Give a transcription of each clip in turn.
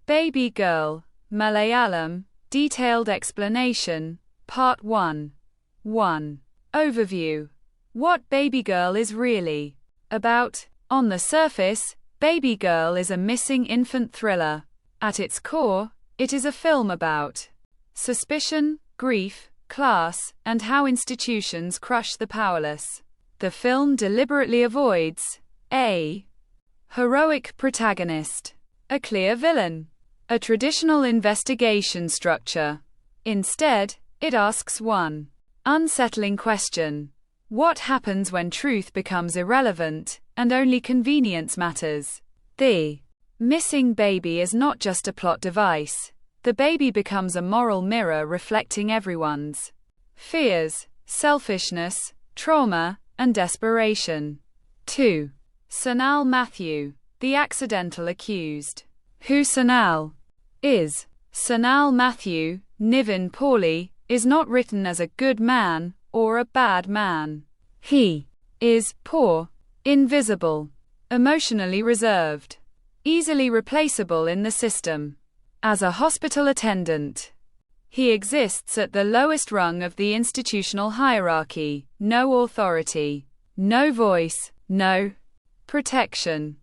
Baby Girl, Malayalam, Detailed Explanation, Part 1. 1. Overview. What Baby Girl is really about. On the surface, Baby Girl is a missing infant thriller. At its core, it is a film about suspicion, grief, class, and how institutions crush the powerless. The film deliberately avoids a heroic protagonist, a clear villain, a traditional investigation structure. Instead, it asks one unsettling question. What happens when truth becomes irrelevant, and only convenience matters? The missing baby is not just a plot device. The baby becomes a moral mirror reflecting everyone's fears, selfishness, trauma, and desperation. 2. Sanal Matthew, the accidental accused. Who Sanal is. Sanal Matthew, Nivin Pauly, is not written as a good man or a bad man. He is poor, invisible, emotionally reserved, easily replaceable in the system. As a hospital attendant, he exists at the lowest rung of the institutional hierarchy. No authority, no voice, no protection.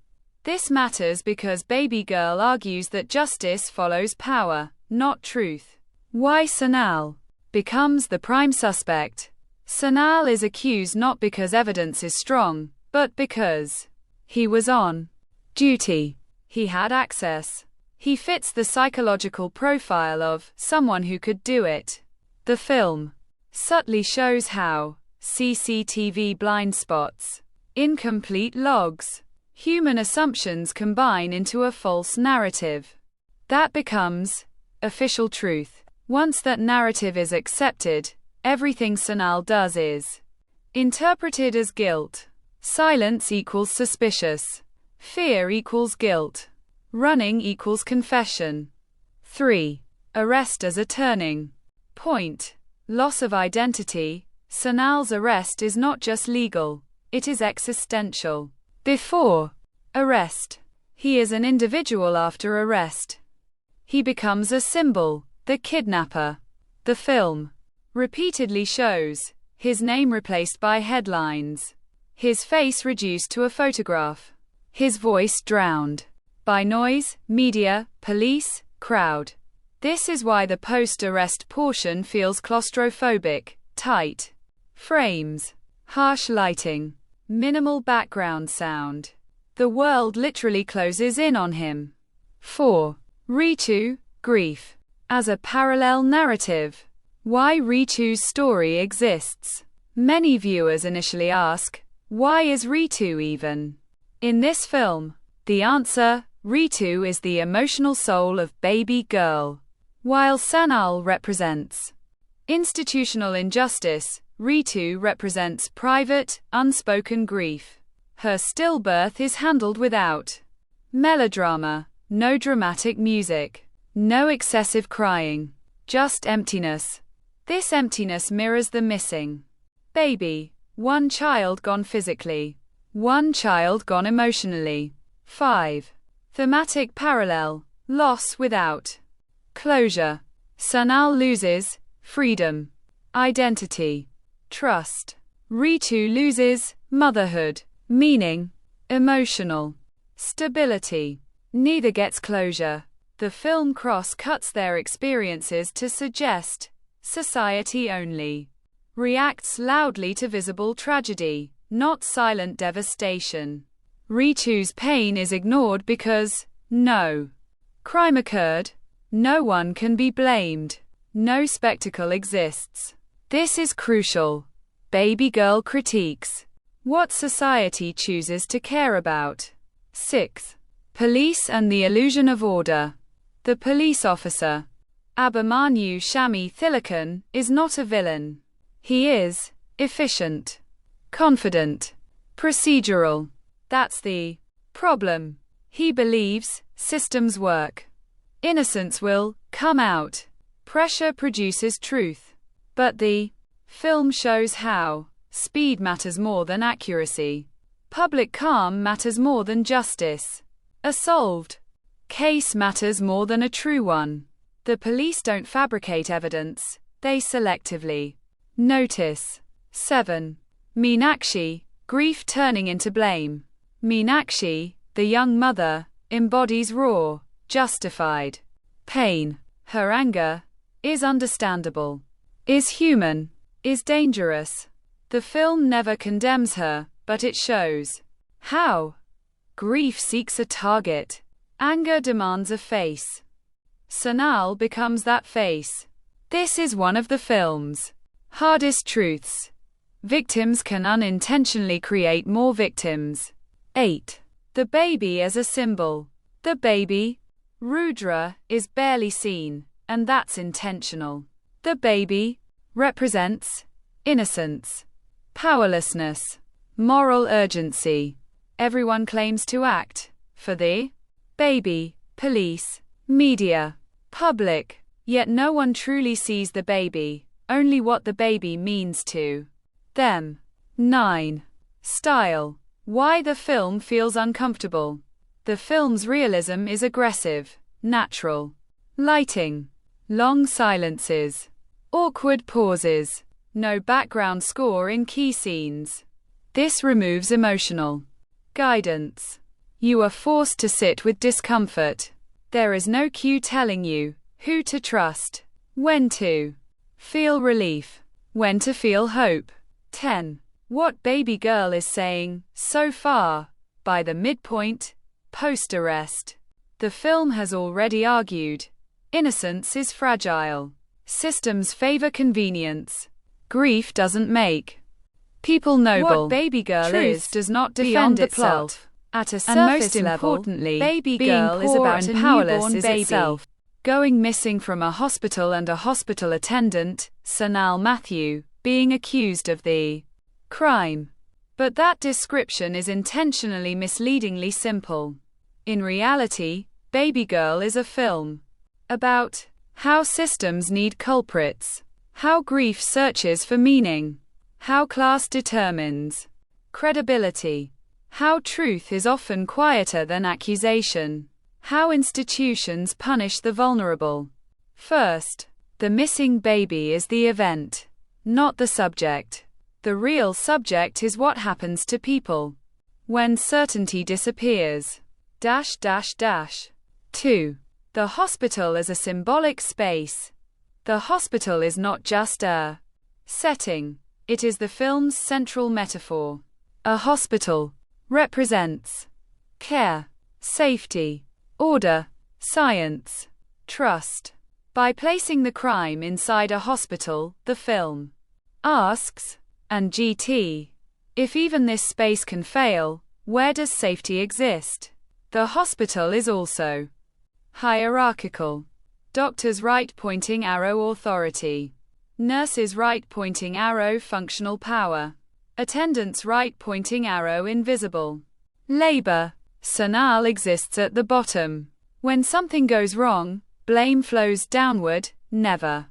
This matters because Baby Girl argues that justice follows power, not truth. Why Sanal becomes the prime suspect. Sanal is accused not because evidence is strong, but because he was on duty. He had access. He fits the psychological profile of someone who could do it. The film subtly shows how CCTV blind spots, incomplete logs, human assumptions combine into a false narrative. That becomes official truth. Once that narrative is accepted, everything Sanal does is interpreted as guilt. Silence equals suspicious. Fear equals guilt. Running equals confession. 3. Arrest as a turning point. Loss of identity. Sanal's arrest is not just legal, it is existential. Before arrest, he is an individual. After arrest, he becomes a symbol, the kidnapper. The film repeatedly shows his name replaced by headlines, his face reduced to a photograph, his voice drowned by noise, media, police, crowd. This is why the post-arrest portion feels claustrophobic. Tight frames, harsh lighting, minimal background sound. The world literally closes in on him. 4. Ritu, grief. As a parallel narrative. Why Ritu's story exists. Many viewers initially ask, why is Ritu even in this film? The answer, Ritu is the emotional soul of Baby Girl. While Sanal represents institutional injustice, Ritu represents private, unspoken grief. Her stillbirth is handled without melodrama, no dramatic music, no excessive crying, just emptiness. This emptiness mirrors the missing baby. One child gone physically, one child gone emotionally. 5. Thematic parallel, loss without closure. Sanal loses freedom, identity, trust. Ritu loses motherhood, meaning, emotional stability. Neither gets closure. The film cross-cuts their experiences to suggest society only reacts loudly to visible tragedy, not silent devastation. Ritu's pain is ignored because no crime occurred, no one can be blamed, no spectacle exists. This is crucial. Baby Girl critiques what society chooses to care about. 6. Police and the illusion of order. The police officer, Abimanyu Shami Thilakan, is not a villain. He is efficient, confident, procedural. That's the problem. He believes systems work. Innocence will come out. Pressure produces truth. But the film shows how speed matters more than accuracy. Public calm matters more than justice. A solved case matters more than a true one. The police don't fabricate evidence, they selectively notice. 7. Meenakshi, grief turning into blame. Meenakshi, the young mother, embodies raw, justified pain. Her anger is understandable, is human, is dangerous. The film never condemns her, but it shows how grief seeks a target. Anger demands a face. Sanal becomes that face. This is one of the film's hardest truths. Victims can unintentionally create more victims. 8. The baby as a symbol. The baby, Rudra, is barely seen, and that's intentional. The baby represents innocence, powerlessness, moral urgency. Everyone claims to act for the baby, police, media, public, yet no one truly sees the baby, only what the baby means to them. 9. Style. Why the film feels uncomfortable. The film's realism is aggressive, natural. Lighting, long silences, awkward pauses, no background score in key scenes. This removes emotional guidance. You are forced to sit with discomfort. There is no cue telling you who to trust, when to feel relief, when to feel hope. 10. What baby girl is saying, so far, by the midpoint, post-arrest. The film has already argued. Innocence is fragile. Systems favor convenience. Grief doesn't make people noble. What baby girl is does not defend itself. At a surface level, importantly, baby girl is about and powerless is baby itself. Going missing from a hospital and a hospital attendant, Sanal Matthew, being accused of the crime. But that description is intentionally misleadingly simple. In reality, Baby Girl is a film about how systems need culprits, how grief searches for meaning, how class determines credibility, how truth is often quieter than accusation, how institutions punish the vulnerable. First, the missing baby is the event, not the subject. The real subject is what happens to people when certainty disappears. 2. The hospital as a symbolic space. The hospital is not just a setting, it is the film's central metaphor. A hospital represents care, safety, order, science, trust. By placing the crime inside a hospital, the film asks, and GT, if even this space can fail, where does safety exist? The hospital is also hierarchical. Doctors right pointing arrow authority. Nurses right pointing arrow functional power. Attendants right pointing arrow invisible. Labor. Sanal exists at the bottom. When something goes wrong, blame flows downward, never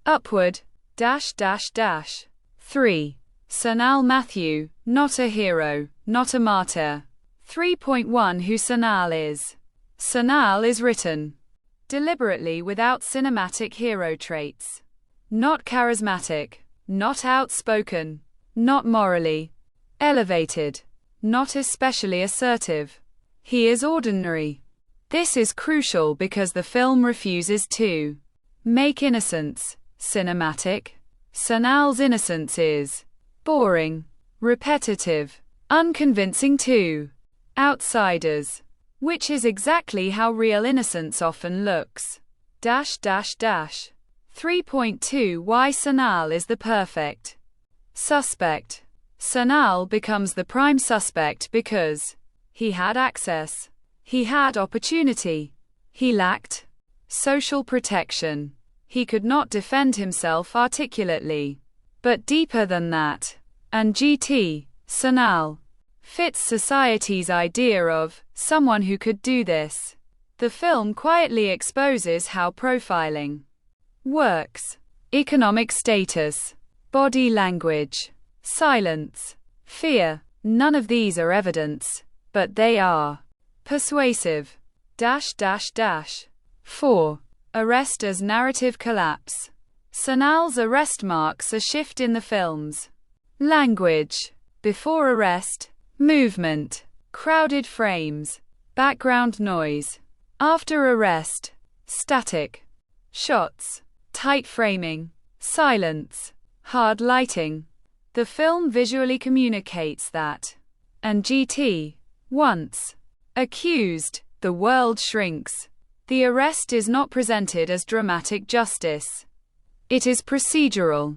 upward. 3. Sanal Matthew, not a hero, not a martyr. 3.1 Who Sanal is. Sanal is written deliberately without cinematic hero traits. Not charismatic, not outspoken, not morally elevated, not especially assertive. He is ordinary. This is crucial because the film refuses to make innocence cinematic. Sanal's innocence is boring, repetitive, unconvincing to outsiders, which is exactly how real innocence often looks. 3.2 Why Sanal is the perfect suspect. Sanal becomes the prime suspect because he had access, he had opportunity, he lacked social protection, he could not defend himself articulately. But deeper than that, and GT, Sanal fits society's idea of someone who could do this. The film quietly exposes how profiling works. Economic status, body language, silence, fear, none of these are evidence, but they are persuasive. 4. Arrest as narrative collapse. Sanal's arrest marks a shift in the film's language. Before arrest, movement, crowded frames, background noise. After arrest, static shots, tight framing, silence, hard lighting. The film visually communicates that. And GT. Once accused, the world shrinks. The arrest is not presented as dramatic justice. It is procedural,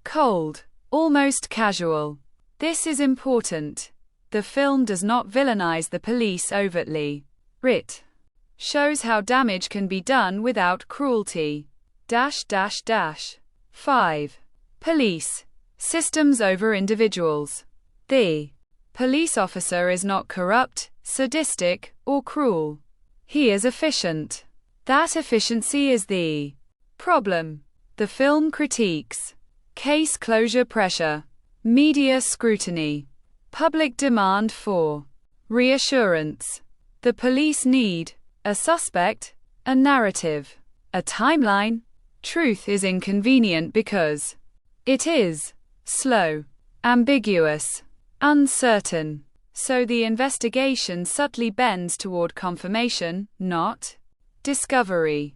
cold, almost casual. This is important. The film does not villainize the police overtly. It shows how damage can be done without cruelty. 5. Police systems over individuals. The police officer is not corrupt, sadistic, or cruel. He is efficient. That efficiency is the problem. The film critiques case closure pressure, media scrutiny, public demand for reassurance. The police need a suspect, a narrative, a timeline. Truth is inconvenient because it is slow, ambiguous, uncertain. So the investigation subtly bends toward confirmation, not discovery.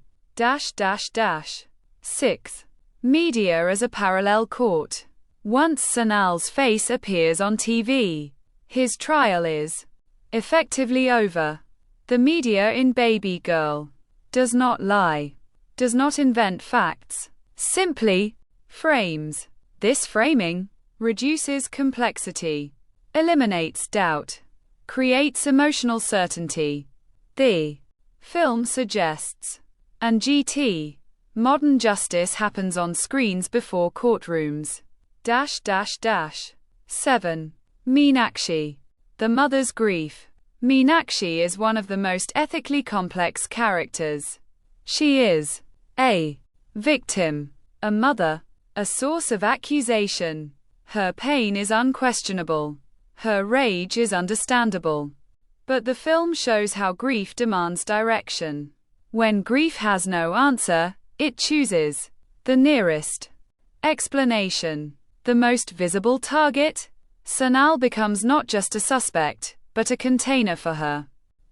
6. Media as a parallel court. Once Sanal's face appears on TV, his trial is effectively over. The media in Baby Girl does not lie, does not invent facts, simply frames. This framing reduces complexity, eliminates doubt, creates emotional certainty. The film suggests, and GT, modern justice happens on screens before courtrooms. 7. Meenakshi. The mother's grief. Meenakshi is one of the most ethically complex characters. She is a victim, a mother, a source of accusation. Her pain is unquestionable. Her rage is understandable. But the film shows how grief demands direction. When grief has no answer, it chooses the nearest explanation. The most visible target? Sanal becomes not just a suspect, but a container for her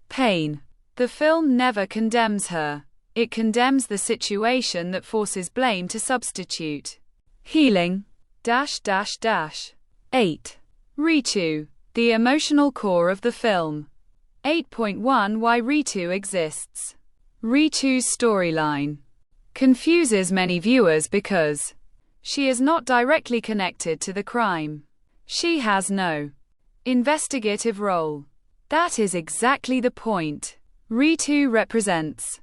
pain. The film never condemns her. It condemns the situation that forces blame to substitute healing. 8. Ritu. The emotional core of the film. 8.1 Why Ritu exists. Ritu's storyline confuses many viewers because she is not directly connected to the crime. She has no investigative role. That is exactly the point. Ritu represents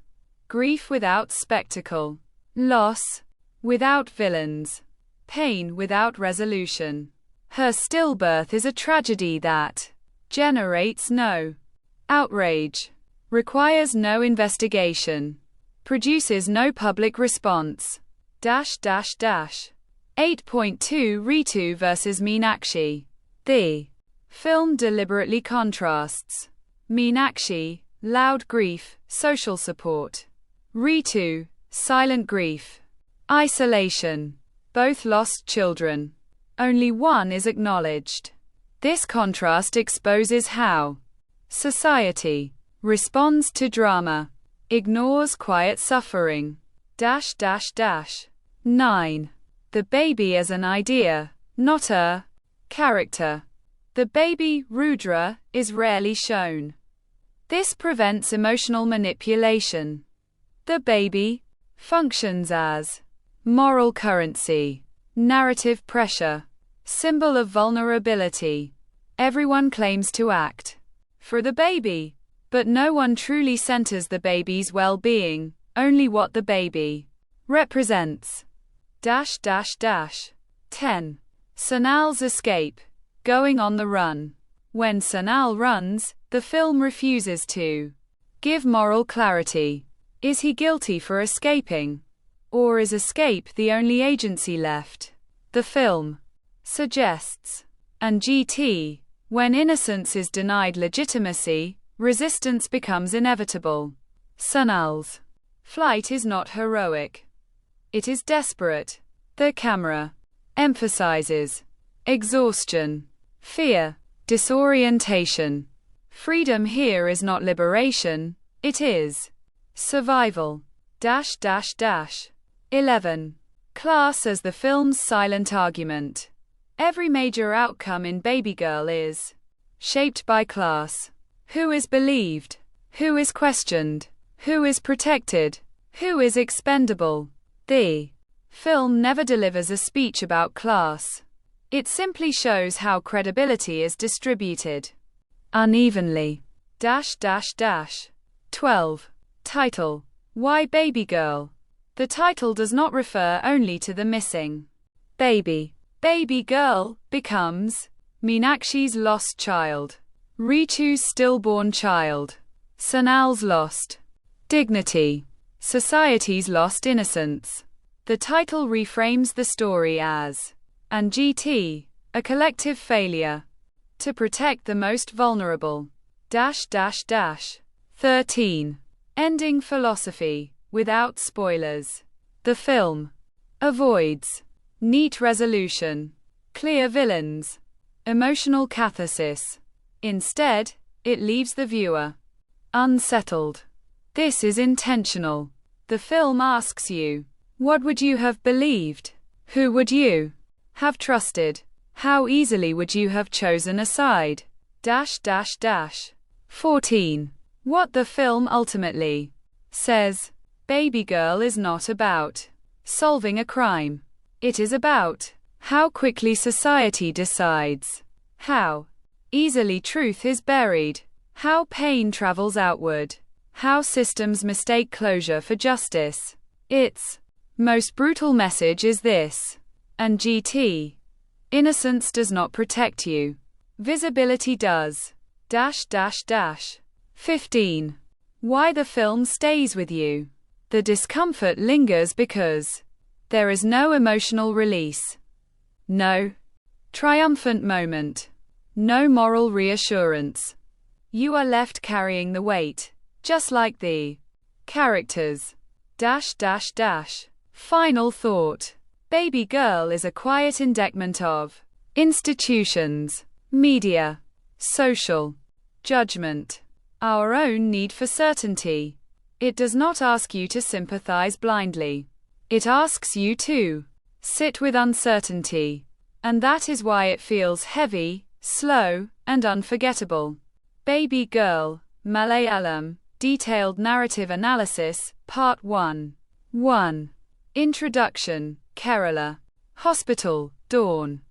grief without spectacle, loss without villains, pain without resolution. Her stillbirth is a tragedy that generates no outrage, requires no investigation, produces no public response. 8.2 Ritu versus Meenakshi. The film deliberately contrasts Meenakshi, loud grief, social support. Ritu, silent grief, isolation. Both lost children. Only one is acknowledged. This contrast exposes how society responds to drama, ignores quiet suffering. 9. The baby as an idea, not a character. The baby, Rudra, is rarely shown. This prevents emotional manipulation. The baby functions as moral currency, narrative pressure, symbol of vulnerability. Everyone claims to act for the baby, but no one truly centers the baby's well-being, only what the baby represents. 10. Sanal's escape. Going on the run. When Sanal runs, the film refuses to give moral clarity. Is he guilty for escaping? Or is escape the only agency left? The film suggests, and GT, when innocence is denied legitimacy, resistance becomes inevitable. Sanal's flight is not heroic. It is desperate. The camera emphasizes exhaustion, fear, disorientation. Freedom here is not liberation, it is survival. 11. Class as the film's silent argument. Every major outcome in Baby Girl is shaped by class. Who is believed? Who is questioned? Who is protected? Who is expendable? The film never delivers a speech about class. It simply shows how credibility is distributed unevenly. 12. Title: Why Baby Girl? The title does not refer only to the missing baby. Baby Girl becomes Meenakshi's lost child, Richu's stillborn child, Sanal's lost dignity, society's lost innocence. The title reframes the story as and GT, a collective failure to protect the most vulnerable. 13. Ending philosophy, without spoilers. The film avoids neat resolution, clear villains, emotional catharsis. Instead, it leaves the viewer unsettled. This is intentional. The film asks you, what would you have believed? Who would you have trusted? How easily would you have chosen a side? 14. What the film ultimately says. Baby Girl is not about solving a crime. It is about how quickly society decides, how easily truth is buried, how pain travels outward, how systems mistake closure for justice. Its most brutal message is this. And GT. Innocence does not protect you. Visibility does. 15. Why the film stays with you. The discomfort lingers because there is no emotional release. No triumphant moment. No moral reassurance. You are left carrying the weight, just like the characters. Final thought. Baby Girl is a quiet indictment of institutions, media, social judgment, our own need for certainty. It does not ask you to sympathize blindly. It asks you to sit with uncertainty. And that is why it feels heavy, slow, and unforgettable. Baby Girl, Malayalam, Detailed Narrative Analysis, Part 1. 1. Introduction, Kerala. Hospital, dawn.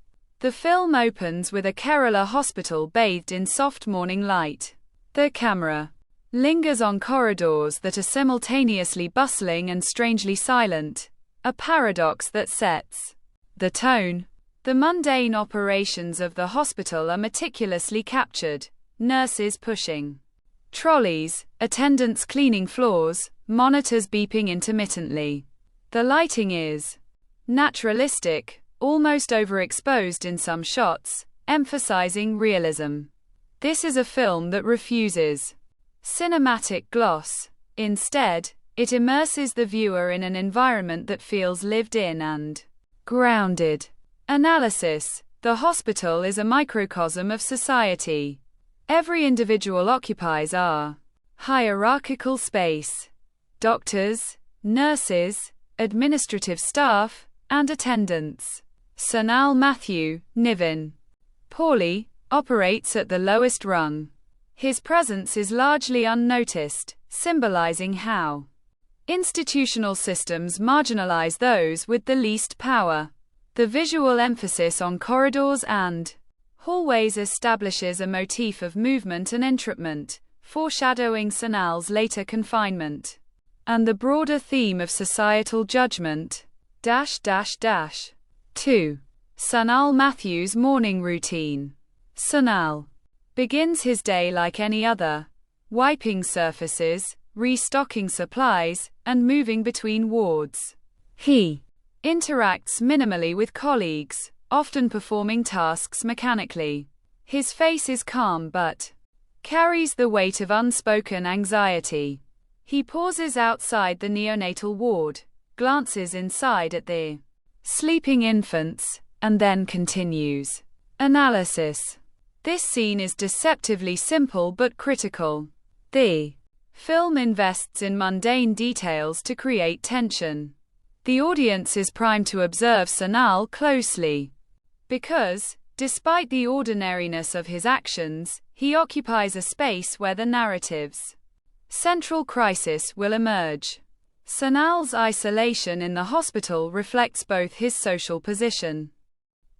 The film opens with a Kerala hospital bathed in soft morning light. The camera lingers on corridors that are simultaneously bustling and strangely silent, a paradox that sets the tone. The mundane operations of the hospital are meticulously captured, nurses pushing trolleys, attendants cleaning floors, monitors beeping intermittently. The lighting is naturalistic, almost overexposed in some shots, emphasizing realism. This is a film that refuses cinematic gloss. Instead, it immerses the viewer in an environment that feels lived in and grounded. Analysis. The hospital is a microcosm of society. Every individual occupies a hierarchical space. Doctors, nurses, administrative staff, and attendants. Sanal Matthew, Nivin Pauly, operates at the lowest rung. His presence is largely unnoticed, symbolizing how institutional systems marginalize those with the least power. The visual emphasis on corridors and hallways establishes a motif of movement and entrapment, foreshadowing Sanal's later confinement. And the broader theme of societal judgment. 2. Sanal Matthew's morning routine. Sanal begins his day like any other, wiping surfaces, restocking supplies, and moving between wards. He interacts minimally with colleagues, often performing tasks mechanically. His face is calm but carries the weight of unspoken anxiety. He pauses outside the neonatal ward, glances inside at the sleeping infants, and then continues. Analysis. This scene is deceptively simple but critical. The film invests in mundane details to create tension. The audience is primed to observe Sanal closely. Because, despite the ordinariness of his actions, he occupies a space where the narrative's central crisis will emerge. Sanal's isolation in the hospital reflects both his social position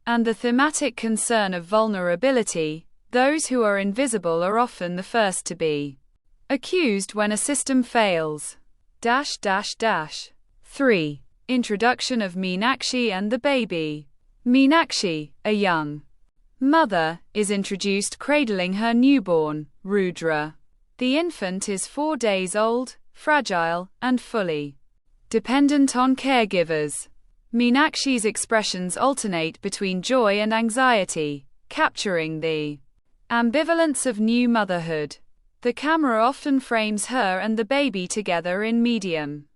and the thematic concern of vulnerability. Those who are invisible are often the first to be accused when a system fails. 3. Introduction of Meenakshi and the baby. Meenakshi, a young mother, is introduced cradling her newborn, Rudra. The infant is 4 days old, fragile, and fully dependent on caregivers. Meenakshi's expressions alternate between joy and anxiety, capturing the ambivalence of new motherhood. The camera often frames her and the baby together in medium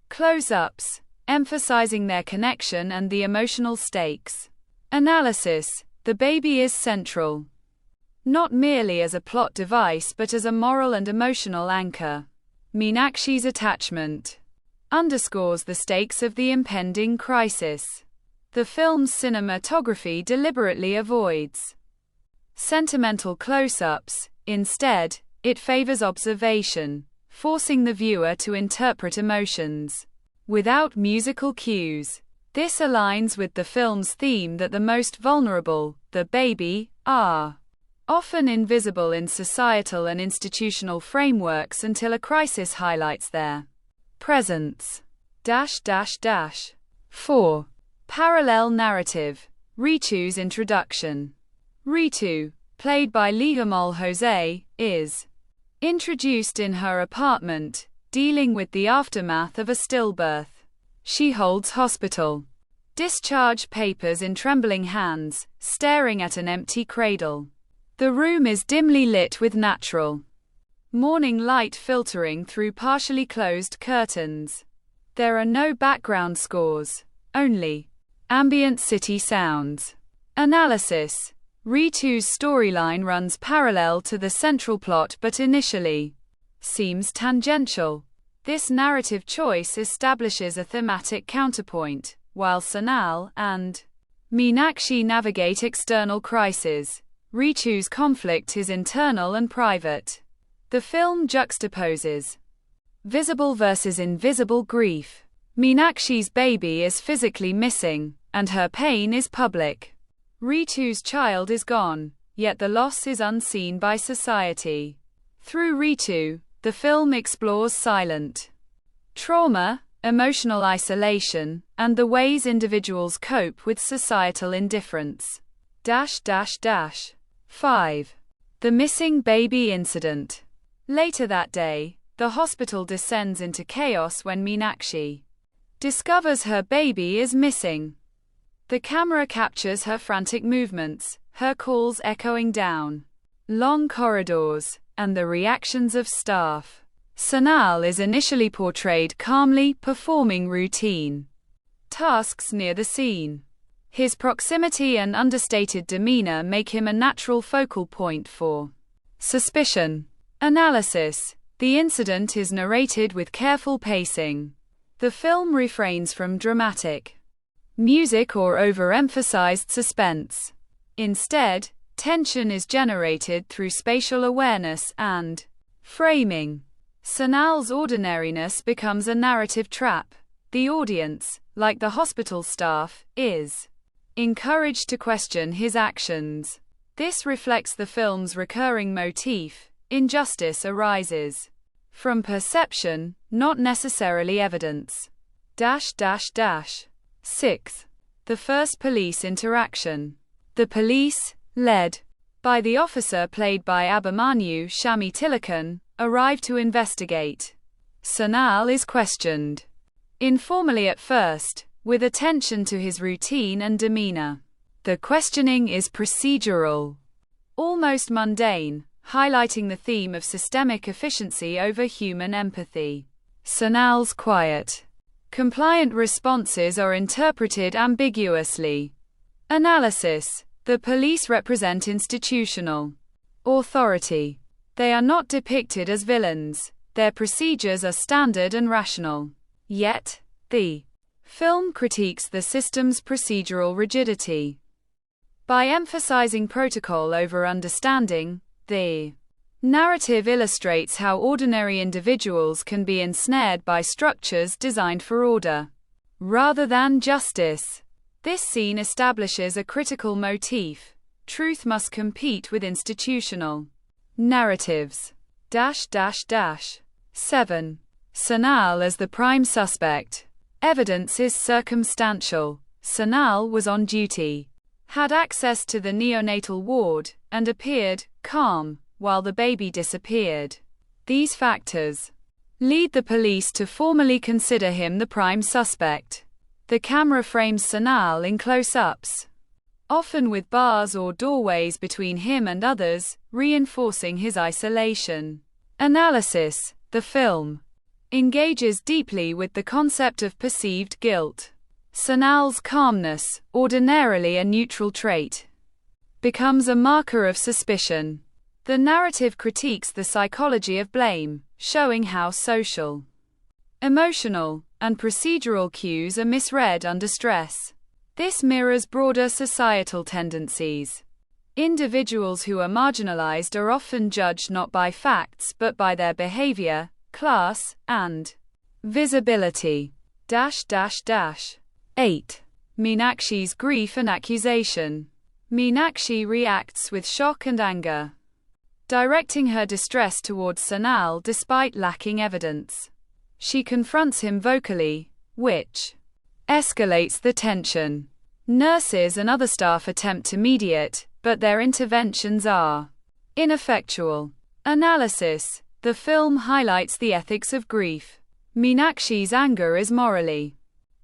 close-ups, emphasizing their connection and the emotional stakes. Analysis. The baby is central, not merely as a plot device but as a moral and emotional anchor. Meenakshi's attachment underscores the stakes of the impending crisis. The film's cinematography deliberately avoids sentimental close-ups. Instead, it favors observation, forcing the viewer to interpret emotions without musical cues. This aligns with the film's theme that the most vulnerable, the baby, are often invisible in societal and institutional frameworks until a crisis highlights their presence. 4. Parallel narrative. Ritu's introduction. Ritu, played by Lijomol Jose, is introduced in her apartment, dealing with the aftermath of a stillbirth. She holds hospital discharge papers in trembling hands, staring at an empty cradle. The room is dimly lit with natural morning light filtering through partially closed curtains. There are no background scores, only ambient city sounds. Analysis. Ritu's storyline runs parallel to the central plot but initially seems tangential. This narrative choice establishes a thematic counterpoint, while Sanal and Meenakshi navigate external crises. Ritu's conflict is internal and private. The film juxtaposes visible versus invisible grief. Meenakshi's baby is physically missing, and her pain is public. Ritu's child is gone, yet the loss is unseen by society. Through Ritu, the film explores silent trauma, emotional isolation, and the ways individuals cope with societal indifference. 5. The missing baby incident. Later that day, the hospital descends into chaos when Meenakshi discovers her baby is missing. The camera captures her frantic movements, her calls echoing down long corridors, and the reactions of staff. Sanal is initially portrayed calmly, performing routine tasks near the scene. His proximity and understated demeanor make him a natural focal point for suspicion. Analysis. The incident is narrated with careful pacing. The film refrains from dramatic music or overemphasized suspense. Instead, tension is generated through spatial awareness and framing. Sanal's ordinariness becomes a narrative trap. The audience, like the hospital staff, is encouraged to question his actions. This reflects the film's recurring motif: injustice arises from perception, not necessarily evidence. 6. The first police interaction. The police, led by the officer played by Abimanyu Shami Tilakan, arrive to investigate. Sanal is questioned informally at first, with attention to his routine and demeanor. The questioning is procedural, almost mundane, highlighting the theme of systemic efficiency over human empathy. Sanal's quiet, compliant responses are interpreted ambiguously. Analysis. The police represent institutional authority. They are not depicted as villains. Their procedures are standard and rational. Yet, the film critiques the system's procedural rigidity. By emphasizing protocol over understanding, the narrative illustrates how ordinary individuals can be ensnared by structures designed for order rather than justice. This scene establishes a critical motif. Truth must compete with institutional narratives. 7. Sanal as the prime suspect. Evidence is circumstantial. Sanal was on duty, had access to the neonatal ward, and appeared calm while the baby disappeared. These factors lead the police to formally consider him the prime suspect. The camera frames Sanal in close-ups, often with bars or doorways between him and others, reinforcing his isolation. Analysis. The film engages deeply with the concept of perceived guilt. Sanal's calmness, ordinarily a neutral trait, becomes a marker of suspicion. The narrative critiques the psychology of blame, showing how social, emotional, and procedural cues are misread under stress. This mirrors broader societal tendencies. Individuals who are marginalized are often judged not by facts but by their behavior, class, and visibility. 8. Meenakshi's grief and accusation. Meenakshi reacts with shock and anger, directing her distress towards Sanal despite lacking evidence. She confronts him vocally, which escalates the tension. Nurses and other staff attempt to mediate, but their interventions are ineffectual. Analysis. The film highlights the ethics of grief. Meenakshi's anger is morally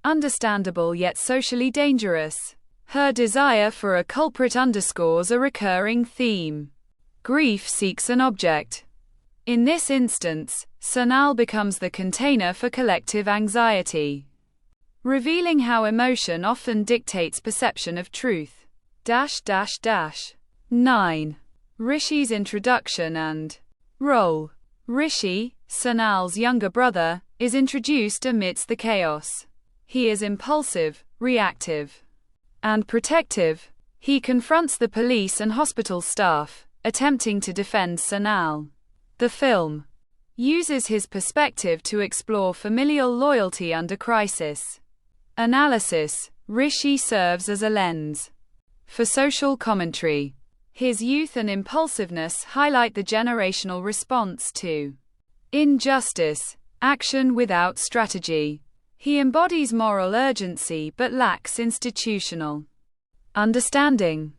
understandable yet socially dangerous. Her desire for a culprit underscores a recurring theme. Grief seeks an object. In this instance, Sanal becomes the container for collective anxiety, revealing how emotion often dictates perception of truth. 9. Rishi's introduction and role. Rishi, Sanal's younger brother, is introduced amidst the chaos. He is impulsive, reactive, and protective. He confronts the police and hospital staff, attempting to defend Sanal. The film uses his perspective to explore familial loyalty under crisis. Analysis. Rishi serves as a lens for social commentary. His youth and impulsiveness highlight the generational response to injustice, action without strategy. He embodies moral urgency but lacks institutional understanding.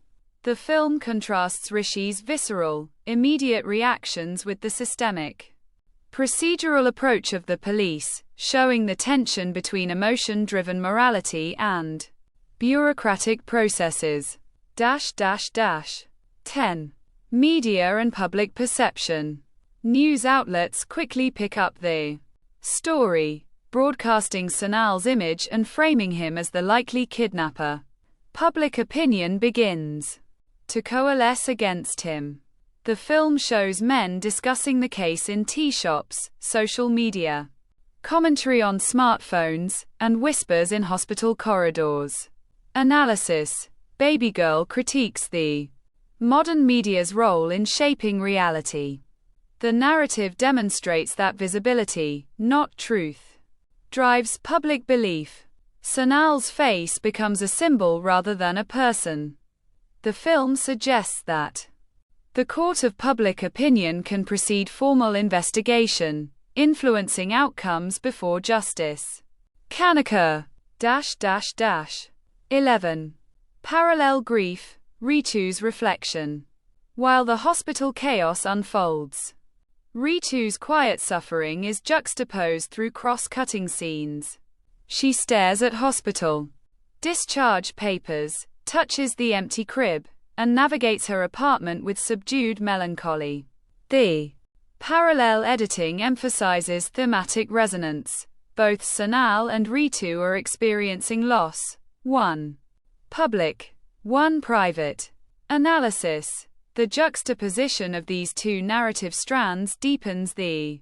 The film contrasts Rishi's visceral, immediate reactions with the systemic, procedural approach of the police, showing the tension between emotion-driven morality and bureaucratic processes. 10. Media and public perception. News outlets quickly pick up the story, broadcasting Sanal's image and framing him as the likely kidnapper. Public opinion begins to coalesce against him. The film shows men discussing the case in tea shops, social media, commentary on smartphones, and whispers in hospital corridors. Analysis. Baby Girl critiques the modern media's role in shaping reality. The narrative demonstrates that visibility, not truth, drives public belief. Sanal's face becomes a symbol rather than a person. The film suggests that the court of public opinion can precede formal investigation, influencing outcomes before justice can occur. 11. Parallel grief, Ritu's reflection. While the hospital chaos unfolds, Ritu's quiet suffering is juxtaposed through cross-cutting scenes. She stares at hospital discharge papers, touches the empty crib, and navigates her apartment with subdued melancholy. The parallel editing emphasizes thematic resonance. Both Sanal and Ritu are experiencing loss. 1. Public. 1. Private. Analysis. The juxtaposition of these two narrative strands deepens the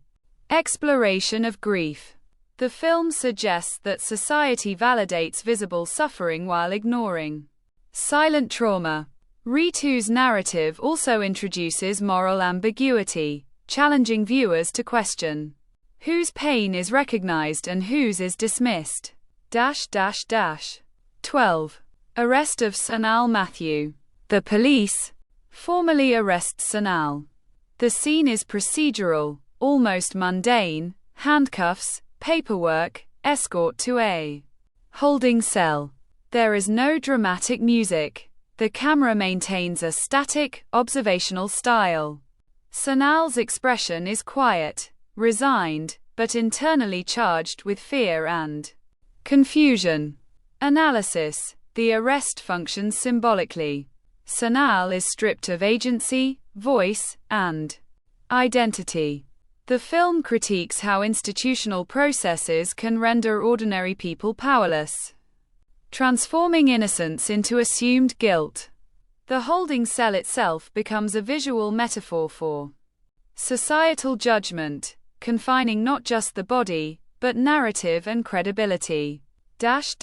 exploration of grief. The film suggests that society validates visible suffering while ignoring silent trauma. Ritu's narrative also introduces moral ambiguity, challenging viewers to question whose pain is recognized and whose is dismissed. 12. Arrest of Sanal Matthew. The police formally arrest Sanal. The scene is procedural, almost mundane: handcuffs, paperwork, escort to a holding cell. There is no dramatic music. The camera maintains a static, observational style. Sanal's expression is quiet, resigned, but internally charged with fear and confusion. Analysis. The arrest functions symbolically. Sanal is stripped of agency, voice, and identity. The film critiques how institutional processes can render ordinary people powerless, transforming innocence into assumed guilt. The holding cell itself becomes a visual metaphor for societal judgment, confining not just the body, but narrative and credibility. This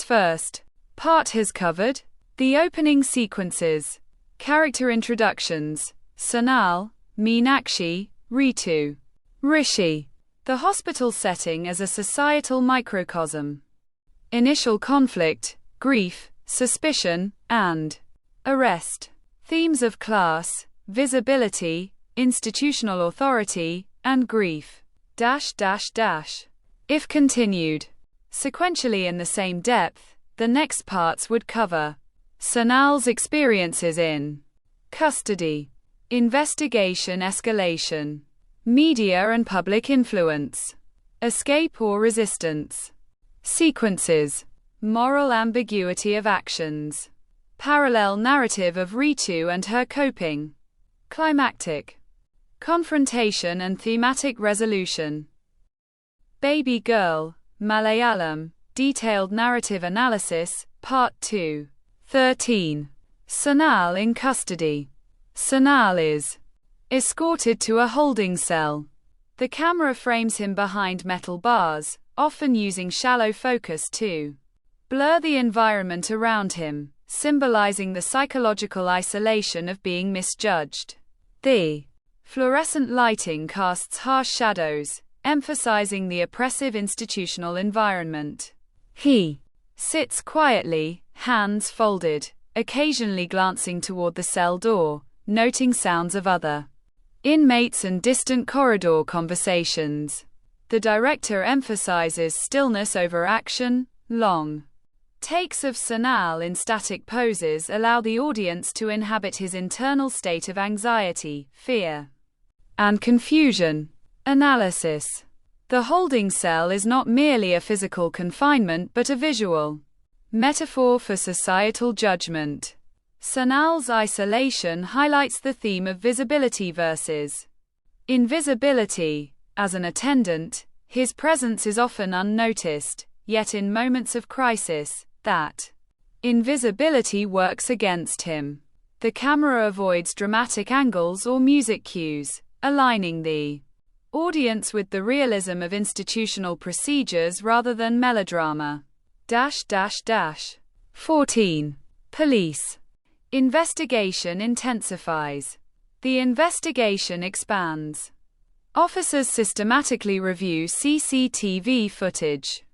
first part has covered the opening sequences, character introductions, Sanal, Meenakshi, Ritu, Rishi, the hospital setting as a societal microcosm, initial conflict, grief, suspicion, and arrest, themes of class, visibility, institutional authority, and grief. If continued sequentially in the same depth, the next parts would cover Sanal's experiences in custody, investigation escalation, media and public influence, escape or resistance, sequences, moral ambiguity of actions, parallel narrative of Ritu and her coping, climactic confrontation and thematic resolution. Baby Girl, Malayalam, detailed narrative analysis, Part 2. 13. Sanal in custody. Sanal is escorted to a holding cell. The camera frames him behind metal bars, often using shallow focus to blur the environment around him, symbolizing the psychological isolation of being misjudged. The fluorescent lighting casts harsh shadows, emphasizing the oppressive institutional environment. He sits quietly, hands folded, occasionally glancing toward the cell door, noting sounds of other inmates and distant corridor conversations. The director emphasizes stillness over action. Long takes of Sanal in static poses allow the audience to inhabit his internal state of anxiety, fear, and confusion. Analysis. The holding cell is not merely a physical confinement but a visual metaphor for societal judgment. Sanal's isolation highlights the theme of visibility versus invisibility. As an attendant, his presence is often unnoticed, yet in moments of crisis, that invisibility works against him. The camera avoids dramatic angles or music cues, aligning the audience with the realism of institutional procedures rather than melodrama. 14. Police. Investigation intensifies. The investigation expands. Officers systematically review CCTV footage,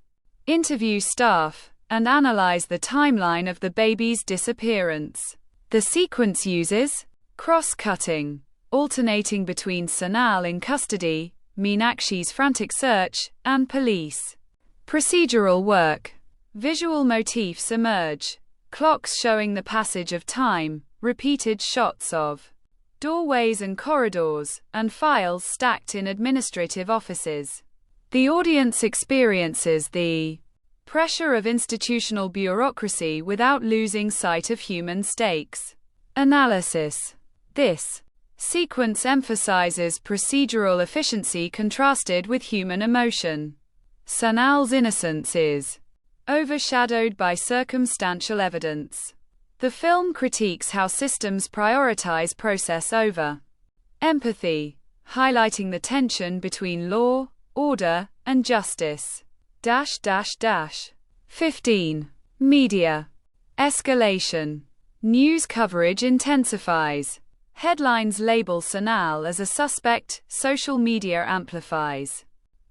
interview staff, and analyze the timeline of the baby's disappearance. The sequence uses cross-cutting, alternating between Sanal in custody, Meenakshi's frantic search, and police procedural work. Visual motifs emerge. Clocks showing the passage of time, repeated shots of doorways and corridors, and files stacked in administrative offices. The audience experiences the pressure of institutional bureaucracy without losing sight of human stakes. Analysis. This Sequence emphasizes procedural efficiency contrasted with human emotion. Sanal's innocence is overshadowed by circumstantial evidence. The film critiques how systems prioritize process over empathy, highlighting the tension between law, order, and justice. 15. Media escalation. News coverage intensifies. Headlines label Sanal as a suspect, social media amplifies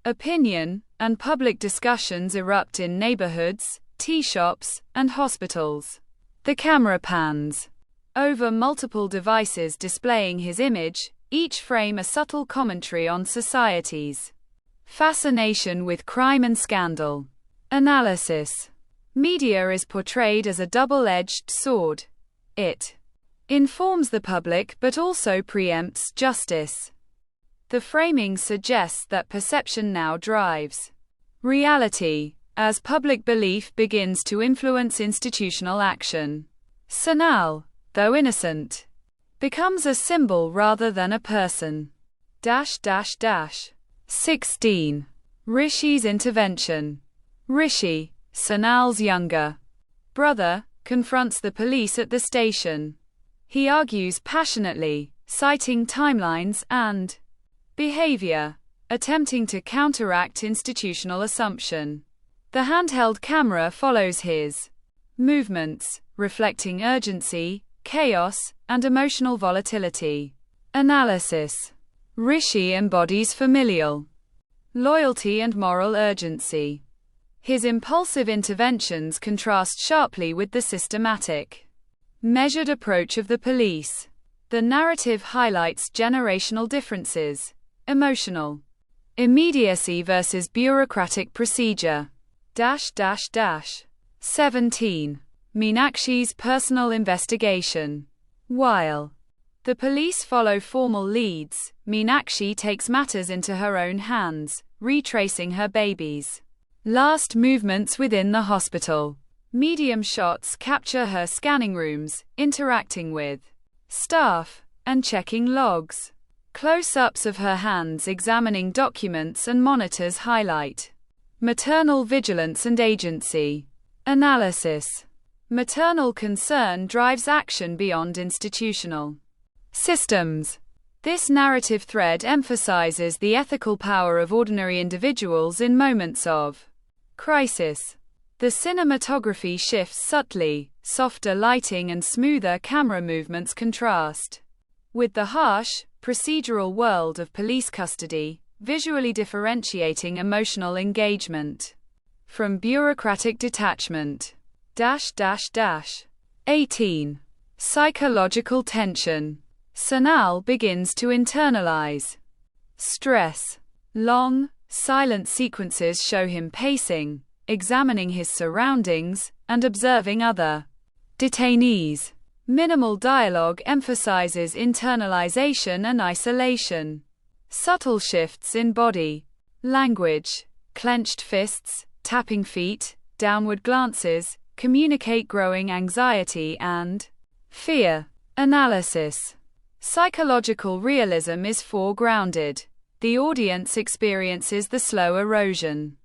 opinion, and public discussions erupt in neighborhoods, tea shops, and hospitals. The camera pans over multiple devices displaying his image, each frame a subtle commentary on society's fascination with crime and scandal. Analysis. Media is portrayed as a double-edged sword. It informs the public but also preempts justice. The framing suggests that perception now drives reality, as public belief begins to influence institutional action. Sanal, though innocent, becomes a symbol rather than a person. 16. Rishi's intervention. Rishi, Sanal's younger brother, confronts the police at the station. He argues passionately, citing timelines and behavior, attempting to counteract institutional assumption. The handheld camera follows his movements, reflecting urgency, chaos, and emotional volatility. Analysis. Rishi embodies familial loyalty and moral urgency. His impulsive interventions contrast sharply with the systematic, measured approach of the police. The narrative highlights generational differences. Emotional immediacy versus bureaucratic procedure. 17. Meenakshi's personal investigation. While the police follow formal leads, Meenakshi takes matters into her own hands, retracing her baby's last movements within the hospital. Medium shots capture her scanning rooms, interacting with staff, and checking logs. Close-ups of her hands examining documents and monitors highlight maternal vigilance and agency. Analysis. Maternal concern drives action beyond institutional systems. This narrative thread emphasizes the ethical power of ordinary individuals in moments of crisis. The cinematography shifts subtly, softer lighting and smoother camera movements contrast with the harsh, procedural world of police custody, visually differentiating emotional engagement from bureaucratic detachment. 18. Psychological tension. Sanal begins to internalize stress. Long, silent sequences show him pacing, examining his surroundings, and observing other detainees. Minimal dialogue emphasizes internalization and isolation. Subtle shifts in body language, clenched fists, tapping feet, downward glances, communicate growing anxiety and fear. Analysis. Psychological realism is foregrounded. The audience experiences the slow erosion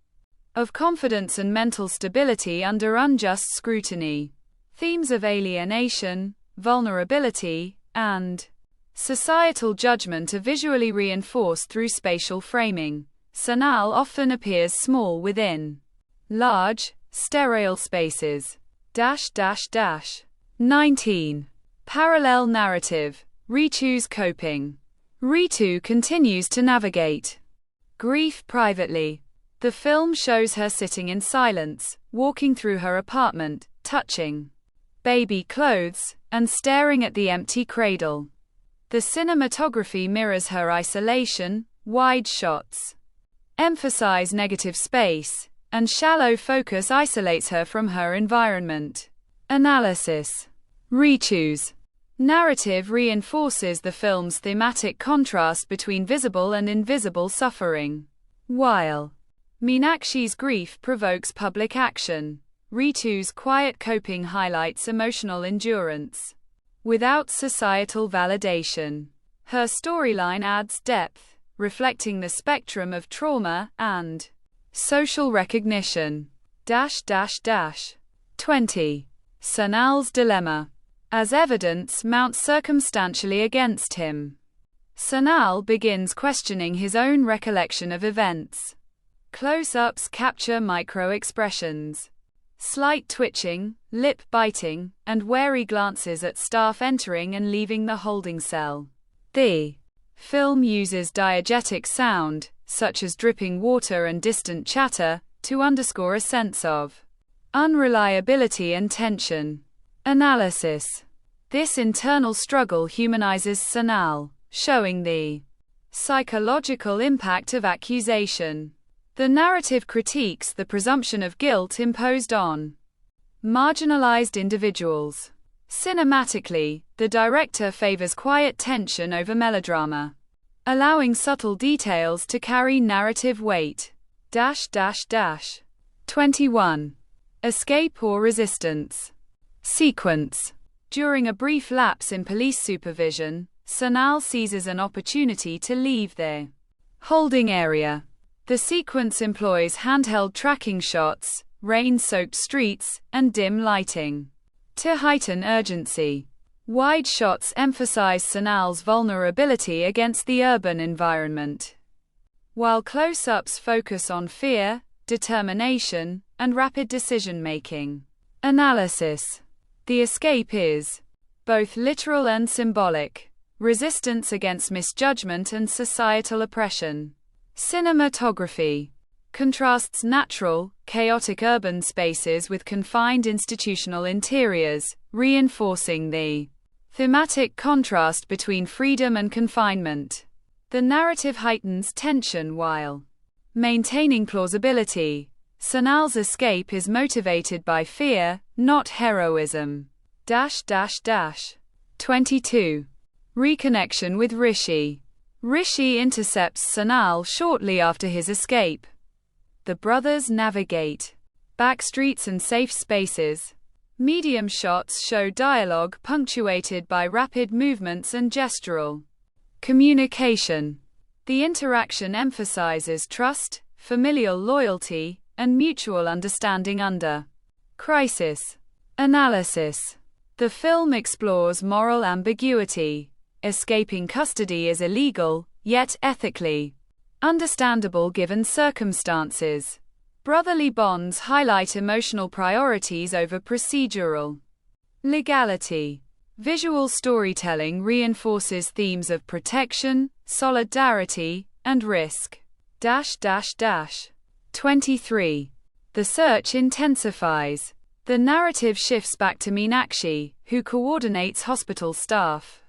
of confidence and mental stability under unjust scrutiny. Themes of alienation, vulnerability, and societal judgment are visually reinforced through spatial framing. Sanal often appears small within large, sterile spaces. 19. Parallel narrative. Ritu's coping. Ritu continues to navigate grief privately. The film shows her sitting in silence, walking through her apartment, touching baby clothes, and staring at the empty cradle. The cinematography mirrors her isolation. Wide shots emphasize negative space, and shallow focus isolates her from her environment. Analysis. Ritu's narrative reinforces the film's thematic contrast between visible and invisible suffering. While Meenakshi's grief provokes public action, Ritu's quiet coping highlights emotional endurance without societal validation. Her storyline adds depth, reflecting the spectrum of trauma and social recognition. 20. Sanal's dilemma. As evidence mounts circumstantially against him, Sanal begins questioning his own recollection of events. Close-ups capture micro-expressions. Slight twitching, lip biting, and wary glances at staff entering and leaving the holding cell. The film uses diegetic sound, such as dripping water and distant chatter, to underscore a sense of unreliability and tension. Analysis. This internal struggle humanizes Sanal, showing the psychological impact of accusation. The narrative critiques the presumption of guilt imposed on marginalized individuals. Cinematically, the director favors quiet tension over melodrama, allowing subtle details to carry narrative weight. 21. Escape or resistance. Sequence. During a brief lapse in police supervision, Sanal seizes an opportunity to leave their holding area. The sequence employs handheld tracking shots, rain-soaked streets, and dim lighting to heighten urgency. Wide shots emphasize Sanal's vulnerability against the urban environment, while close-ups focus on fear, determination, and rapid decision-making. Analysis. The escape is both literal and symbolic. Resistance against misjudgment and societal oppression. Cinematography contrasts natural, chaotic urban spaces with confined institutional interiors, reinforcing the thematic contrast between freedom and confinement. The narrative heightens tension while maintaining plausibility. Sanal's escape is motivated by fear, not heroism. 22. Reconnection with Rishi. Rishi intercepts Sanal shortly after his escape. The brothers navigate backstreets and safe spaces. Medium shots show dialogue punctuated by rapid movements and gestural communication. The interaction emphasizes trust, familial loyalty, and mutual understanding under crisis. Analysis. The film explores moral ambiguity. Escaping custody is illegal, yet ethically understandable given circumstances. Brotherly bonds highlight emotional priorities over procedural legality. Visual storytelling reinforces themes of protection, solidarity, and risk. 23. The search intensifies. The narrative shifts back to Meenakshi, who coordinates hospital staff,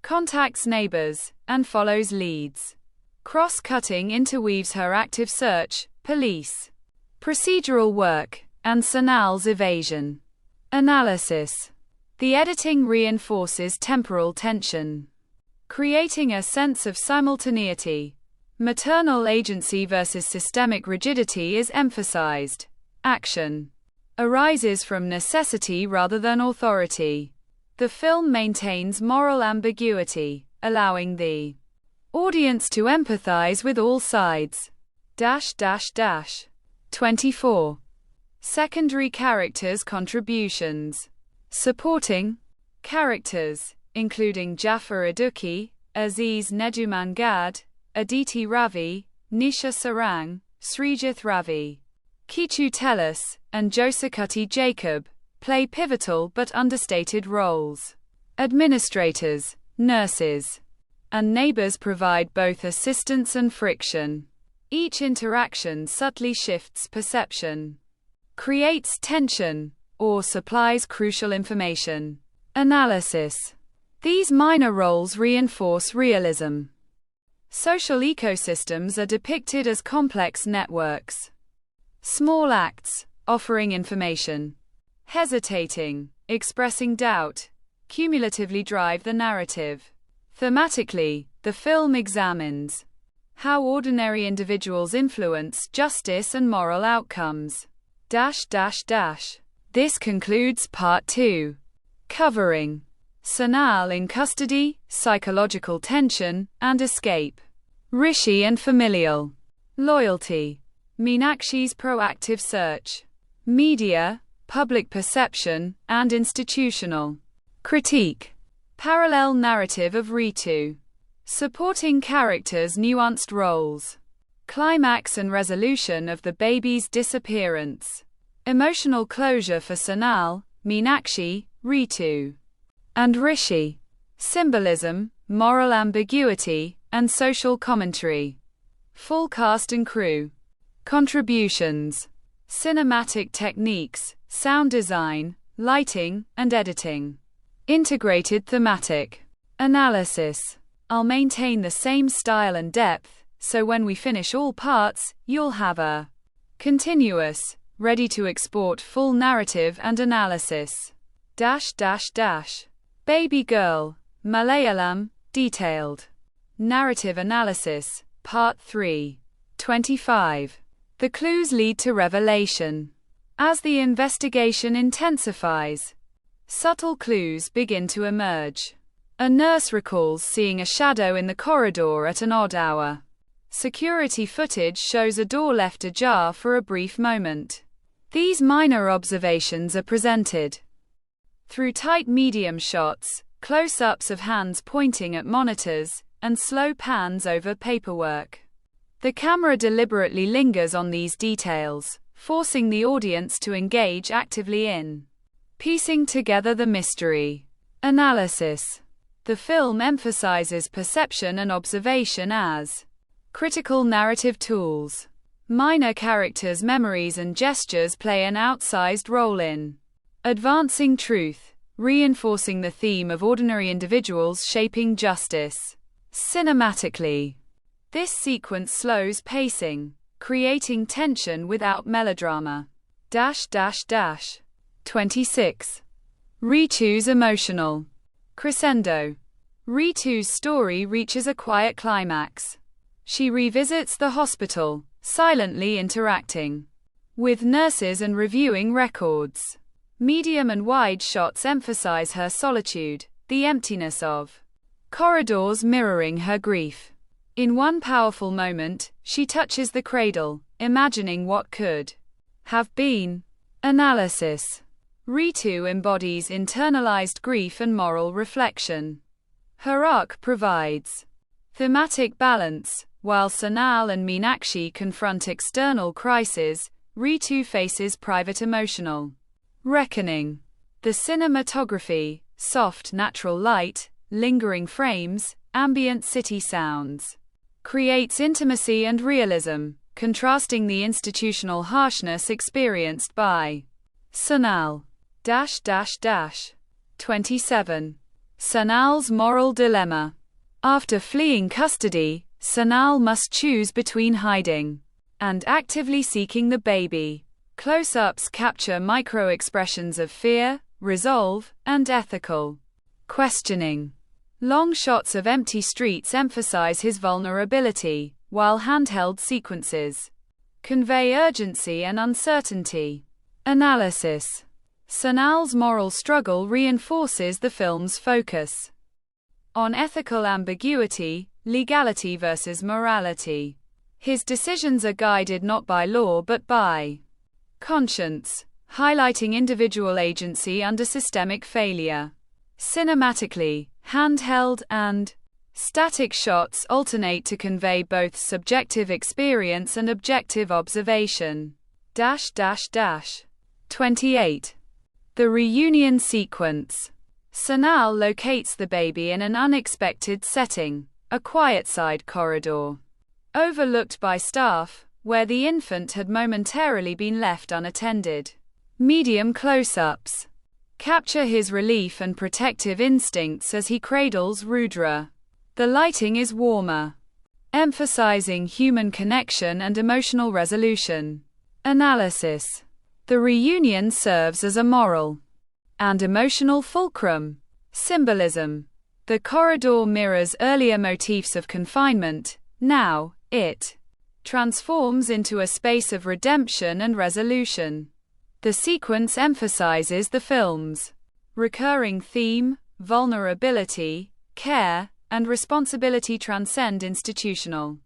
contacts neighbors, and follows leads. Cross-cutting interweaves her active search, police, procedural work, and Sanal's evasion. Analysis. The editing reinforces temporal tension, creating a sense of simultaneity. Maternal agency versus systemic rigidity is emphasized. Action arises from necessity rather than authority. The film maintains moral ambiguity, allowing the audience to empathize with all sides. 24. Secondary characters' contributions. Supporting characters, including Jafar Idukki, Aziz Nedumangad, Aditi Ravi, Nisha Sarang, Srijith Ravi, Kichu Telus, and Josakutty Jacob, play pivotal but understated roles. Administrators, nurses, and neighbors provide both assistance and friction. Each interaction subtly shifts perception, creates tension, or supplies crucial information. Analysis. These minor roles reinforce realism. Social ecosystems are depicted as complex networks. Small acts, offering information, hesitating, expressing doubt, cumulatively drive the narrative. Thematically, the film examines how ordinary individuals influence justice and moral outcomes. This concludes part 2, covering Sanal in custody, psychological tension, and escape. Rishi and familial loyalty. Meenakshi's proactive search. Media, public perception, and institutional critique. Parallel narrative of Ritu. Supporting characters' nuanced roles. Climax and resolution of the baby's disappearance. Emotional closure for Sanal, Meenakshi, Ritu, and Rishi. Symbolism, moral ambiguity, and social commentary. Full cast and crew. Contributions. Cinematic techniques, sound design, lighting, and editing. Integrated thematic analysis. I'll maintain the same style and depth, so when we finish all parts, you'll have a continuous, ready to export full narrative and analysis. Baby Girl, Malayalam, detailed. Narrative analysis, Part 3. 25. The clues lead to revelation. As the investigation intensifies, subtle clues begin to emerge. A nurse recalls seeing a shadow in the corridor at an odd hour. Security footage shows a door left ajar for a brief moment. These minor observations are presented through tight medium shots, close-ups of hands pointing at monitors, and slow pans over paperwork. The camera deliberately lingers on these details, forcing the audience to engage actively in piecing together the mystery. Analysis. The film emphasizes perception and observation as critical narrative tools. Minor characters' memories and gestures play an outsized role in advancing truth, reinforcing the theme of ordinary individuals shaping justice. Cinematically, this sequence slows pacing, creating tension without melodrama. 26. Ritu's emotional crescendo. Ritu's story reaches a quiet climax. She revisits the hospital, silently interacting with nurses and reviewing records. Medium and wide shots emphasize her solitude, the emptiness of corridors mirroring her grief. In one powerful moment, she touches the cradle, imagining what could have been. Analysis. Ritu embodies internalized grief and moral reflection. Her arc provides thematic balance. While Sanal and Meenakshi confront external crises, Ritu faces private emotional reckoning. The cinematography, soft natural light, lingering frames, ambient city sounds, creates intimacy and realism, contrasting the institutional harshness experienced by Sanal. 27. Sanal's moral dilemma. After fleeing custody, Sanal must choose between hiding and actively seeking the baby. Close-ups capture micro-expressions of fear, resolve, and ethical questioning. Long shots of empty streets emphasize his vulnerability, while handheld sequences convey urgency and uncertainty. Analysis. Sanal's moral struggle reinforces the film's focus on ethical ambiguity, legality versus morality. His decisions are guided not by law but by conscience, highlighting individual agency under systemic failure. Cinematically, handheld and static shots alternate to convey both subjective experience and objective observation. 28. The reunion sequence. Sanal locates the baby in an unexpected setting, a quiet side corridor, overlooked by staff, where the infant had momentarily been left unattended. Medium close-ups capture his relief and protective instincts as he cradles Rudra. The lighting is warmer, emphasizing human connection and emotional resolution. Analysis. The reunion serves as a moral and emotional fulcrum. Symbolism. The corridor mirrors earlier motifs of confinement. Now, it transforms into a space of redemption and resolution. The sequence emphasizes the film's recurring theme, vulnerability, care, and responsibility transcend institutional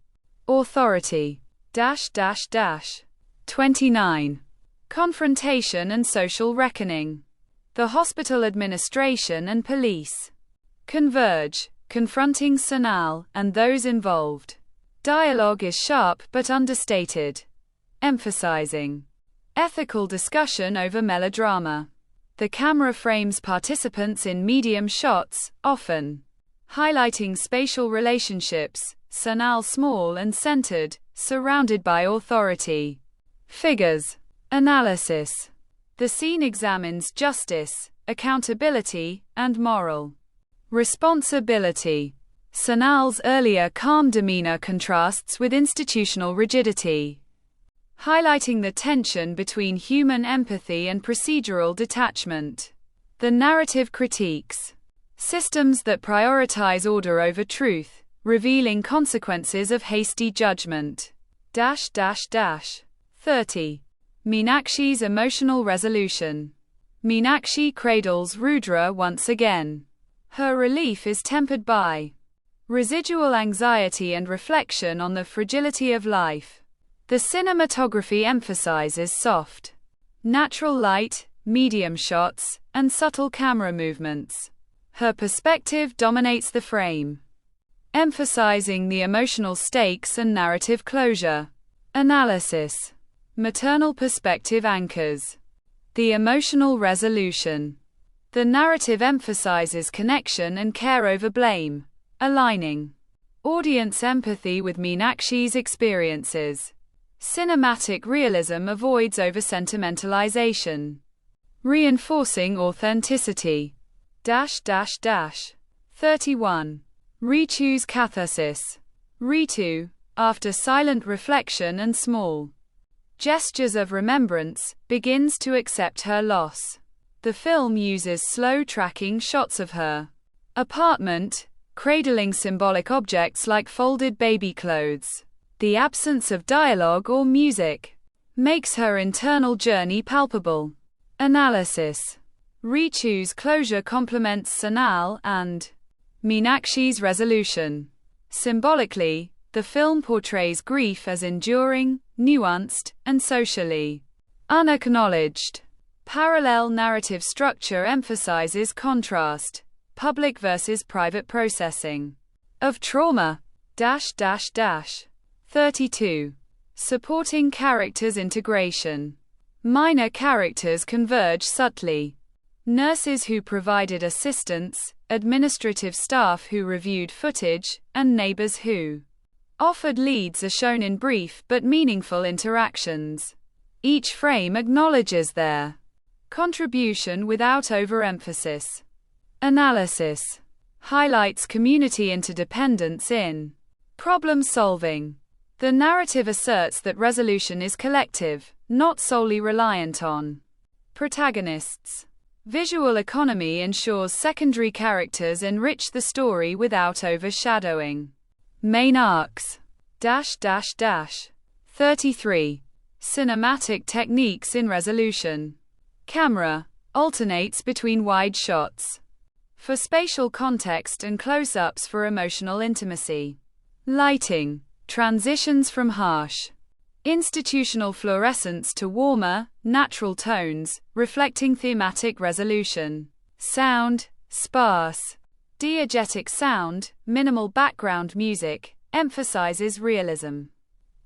authority. 29. Confrontation and social reckoning. The hospital administration and police converge, confronting Sanal and those involved. Dialogue is sharp but understated, emphasizing ethical discussion over melodrama. The camera frames participants in medium shots, often highlighting spatial relationships, Sanal small and centered, surrounded by authority figures. Analysis. The scene examines justice, accountability, and moral responsibility. Sanal's earlier calm demeanor contrasts with institutional rigidity, highlighting the tension between human empathy and procedural detachment. The narrative critiques systems that prioritize order over truth, revealing consequences of hasty judgment. 30. Meenakshi's emotional resolution. Meenakshi cradles Rudra once again. Her relief is tempered by residual anxiety and reflection on the fragility of life. The cinematography emphasizes soft, natural light, medium shots, and subtle camera movements. Her perspective dominates the frame, emphasizing the emotional stakes and narrative closure. Analysis. Maternal perspective anchors the emotional resolution. The narrative emphasizes connection and care over blame, aligning audience empathy with Meenakshi's experiences. Cinematic realism avoids over-sentimentalization, reinforcing authenticity. 31. Ritu's catharsis. Ritu, after silent reflection and small gestures of remembrance, begins to accept her loss. The film uses slow tracking shots of her apartment, cradling symbolic objects like folded baby clothes. The absence of dialogue or music makes her internal journey palpable. Analysis. Ritu's closure complements Sanal and Meenakshi's resolution. Symbolically, the film portrays grief as enduring, nuanced, and socially unacknowledged. Parallel narrative structure emphasizes contrast, public versus private processing of trauma. 32. Supporting characters integration. Minor characters converge subtly. Nurses who provided assistance, administrative staff who reviewed footage, and neighbors who offered leads are shown in brief but meaningful interactions. Each frame acknowledges their contribution without overemphasis. Analysis. Highlights community interdependence in problem solving. The narrative asserts that resolution is collective, not solely reliant on protagonists. Visual economy ensures secondary characters enrich the story without overshadowing main arcs. 33. Cinematic techniques in resolution. Camera alternates between wide shots for spatial context and close-ups for emotional intimacy. Lighting transitions from harsh institutional fluorescence to warmer, natural tones, reflecting thematic resolution. Sound sparse, diegetic sound, minimal background music, emphasizes realism.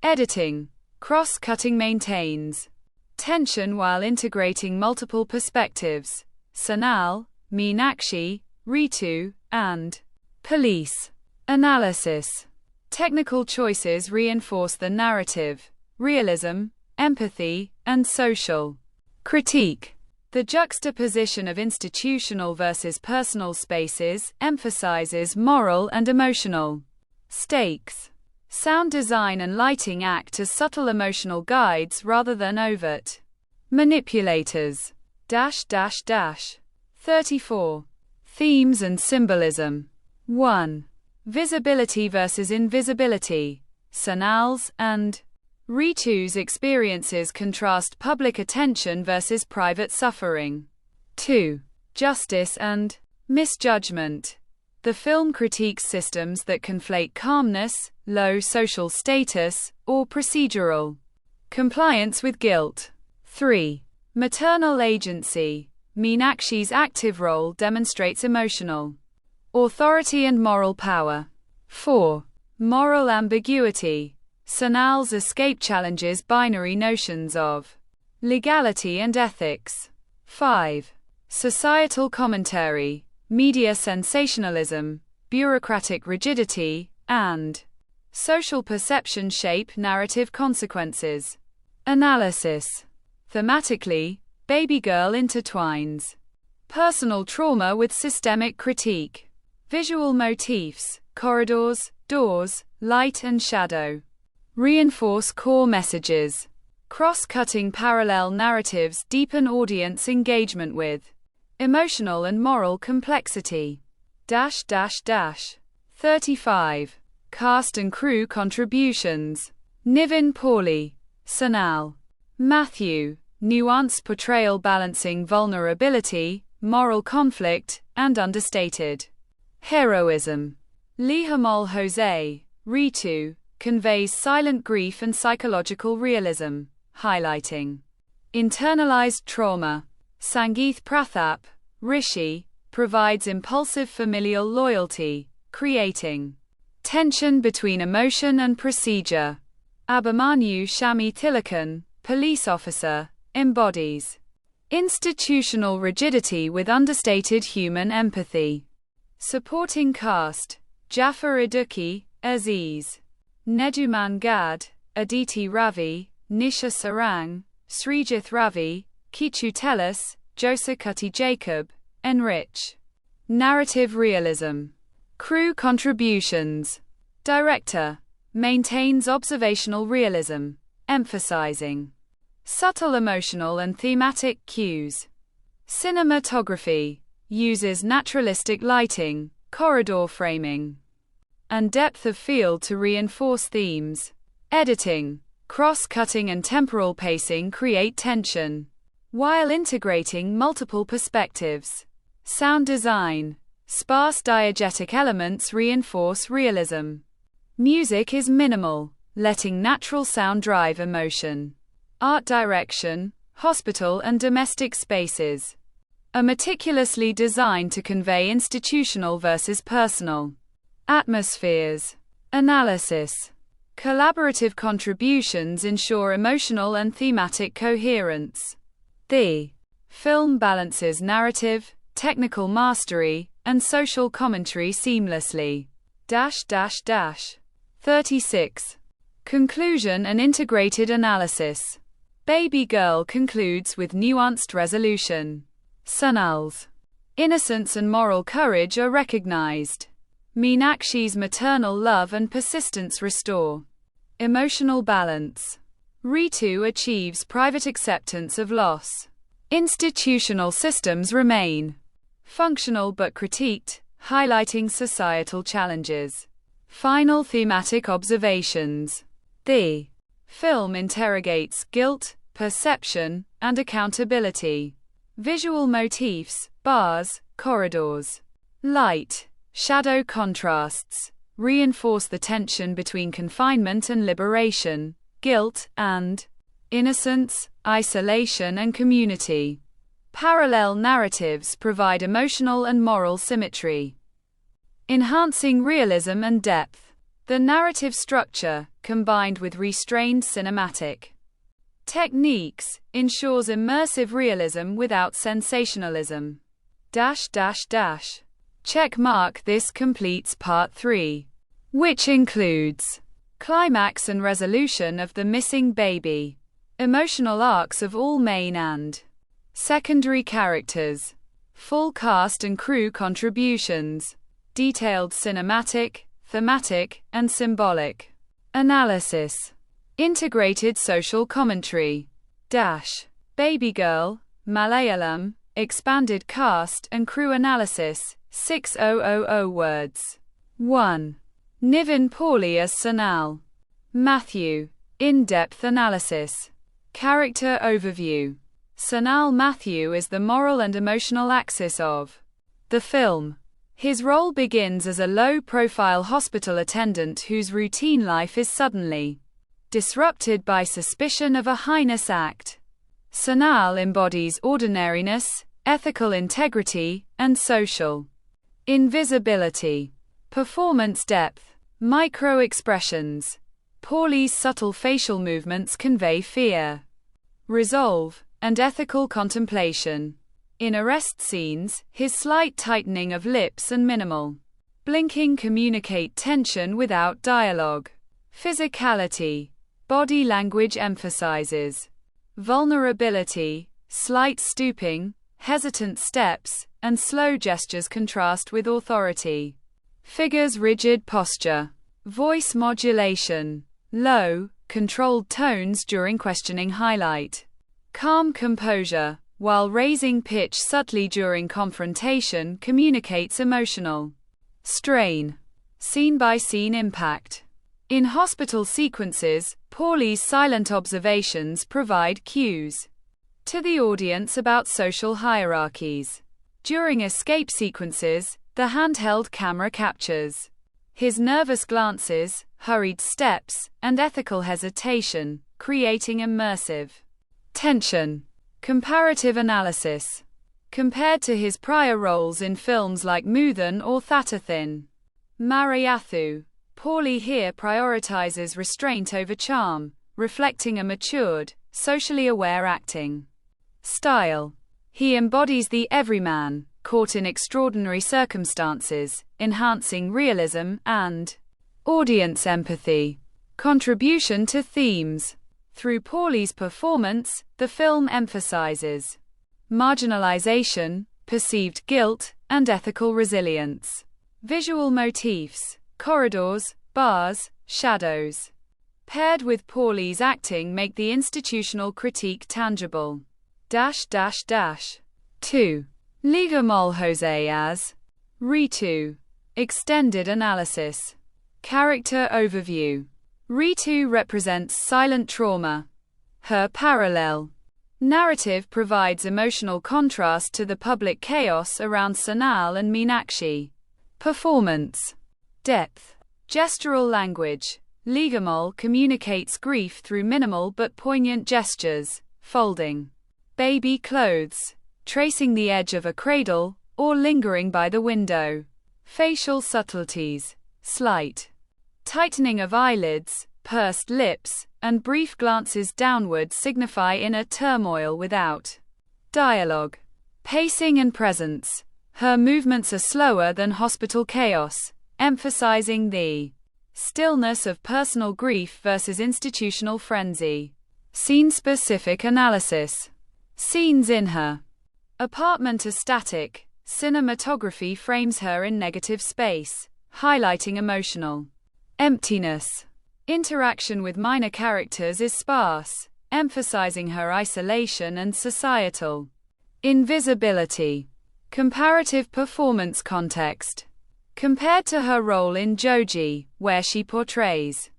Editing cross-cutting maintains tension while integrating multiple perspectives. Sanal, Meenakshi, Ritu, and police. Analysis. Technical choices reinforce the narrative, realism, empathy, and social critique. The juxtaposition of institutional versus personal spaces emphasizes moral and emotional stakes. Sound design and lighting act as subtle emotional guides rather than overt manipulators. 34. Themes and symbolism. 1. Visibility versus invisibility. Sanal's and Ritu's experiences contrast public attention versus private suffering. 2. Justice and Misjudgment. The film critiques systems that conflate calmness, low social status, or procedural compliance with guilt. 3. Maternal agency. Meenakshi's active role demonstrates emotional authority and moral power. 4. Moral ambiguity. Sonal's escape challenges binary notions of legality and ethics. 5. Societal commentary. Media sensationalism, bureaucratic rigidity, and social perception shape narrative consequences. Analysis. Thematically, Baby Girl intertwines personal trauma with systemic critique. Visual motifs, corridors, doors, light and shadow, reinforce core messages. Cross-cutting parallel narratives deepen audience engagement with emotional and moral complexity. 35. Cast and crew contributions. Nivin Pauly, Sonal. Matthew, nuanced portrayal balancing vulnerability, moral conflict, and understated heroism. Lijomol Jose, Ritu, conveys silent grief and psychological realism, highlighting internalized trauma. Sangeeth Prathap, Rishi, provides impulsive familial loyalty, creating tension between emotion and procedure. Abimanyu Shami Tilakan, police officer, embodies institutional rigidity with understated human empathy. Supporting cast: Jafar Iduki, Aziz, Neduman Gad, Aditi Ravi, Nisha Sarang, Srijith Ravi, Kichu Telus, Josakutty Jacob. Enrich narrative realism. Crew contributions. Director maintains observational realism, emphasizing subtle emotional and thematic cues. Cinematography uses naturalistic lighting, corridor framing, and depth of field to reinforce themes. Editing, cross-cutting and temporal pacing create tension, while integrating multiple perspectives. Sound design, sparse diegetic elements reinforce realism. Music is minimal, letting natural sound drive emotion. Art direction, hospital and domestic spaces are meticulously designed to convey institutional versus personal atmospheres. Analysis. Collaborative contributions ensure emotional and thematic coherence. The film balances narrative, technical mastery, and social commentary seamlessly. 36. Conclusion and integrated analysis. Baby Girl concludes with nuanced resolution. Sonal's innocence and moral courage are recognized. Meenakshi's maternal love and persistence restore emotional balance. Ritu achieves private acceptance of loss. Institutional systems remain functional but critiqued, highlighting societal challenges. Final thematic observations. The film interrogates guilt, perception, and accountability. Visual motifs, bars, corridors, light, shadow contrasts reinforce the tension between confinement and liberation, guilt and innocence, isolation and community. Parallel narratives provide emotional and moral symmetry, enhancing realism and depth. The narrative structure, combined with restrained cinematic techniques, ensures immersive realism without sensationalism. Check mark. This completes part 3, which includes climax and resolution of the missing baby, emotional arcs of all main and secondary characters, full cast and crew contributions, detailed cinematic, thematic, and symbolic analysis, integrated social commentary. Baby Girl, Malayalam, expanded cast and crew analysis, 6000 words. 1. Nivin Pauly as Sonal. Matthew. In-depth analysis. Character overview. Sonal Matthew is the moral and emotional axis of The film. His role begins as a low-profile hospital attendant whose routine life is suddenly disrupted by suspicion of a heinous act. Sanal embodies ordinariness, ethical integrity, and social invisibility. Performance depth. Micro-expressions. Pauly's subtle facial movements convey fear, resolve, and ethical contemplation. In arrest scenes, his slight tightening of lips and minimal blinking communicate tension without dialogue. Physicality. Body language emphasizes vulnerability, slight stooping, hesitant steps, and slow gestures contrast with authority. Figure's rigid posture. Voice modulation. Low, controlled tones during questioning highlight calm composure, while raising pitch subtly during confrontation communicates emotional strain. Scene-by-scene impact. In hospital sequences, Pauly's silent observations provide cues to the audience about social hierarchies. During escape sequences, the handheld camera captures his nervous glances, hurried steps, and ethical hesitation, creating immersive tension. Comparative analysis. Compared to his prior roles in films like Muthan or Thathathin Marayathu, Pauly here prioritizes restraint over charm, reflecting a matured, socially aware acting style. He embodies the everyman, caught in extraordinary circumstances, enhancing realism and audience empathy. Contribution to themes. Through Pauly's performance, the film emphasizes marginalization, perceived guilt, and ethical resilience. Visual motifs. Corridors, bars, shadows, paired with Pauly's acting make the institutional critique tangible. 2. Lijomol Jose as Ritu. Extended analysis. Character overview. Ritu represents silent trauma. Her parallel narrative provides emotional contrast to the public chaos around Sanal and Meenakshi. Performance depth. Gestural language. Lijomol communicates grief through minimal but poignant gestures, folding baby clothes, tracing the edge of a cradle, or lingering by the window. Facial subtleties. Slight tightening of eyelids, pursed lips, and brief glances downward signify inner turmoil without dialogue. Pacing and presence. Her movements are slower than hospital chaos, emphasizing the stillness of personal grief versus institutional frenzy. Scene-specific analysis. Scenes in her apartment are static. Cinematography frames her in negative space, highlighting emotional emptiness. Interaction with minor characters is sparse, emphasizing her isolation and societal invisibility. Comparative performance context. Compared to her role in Joji, where she portrays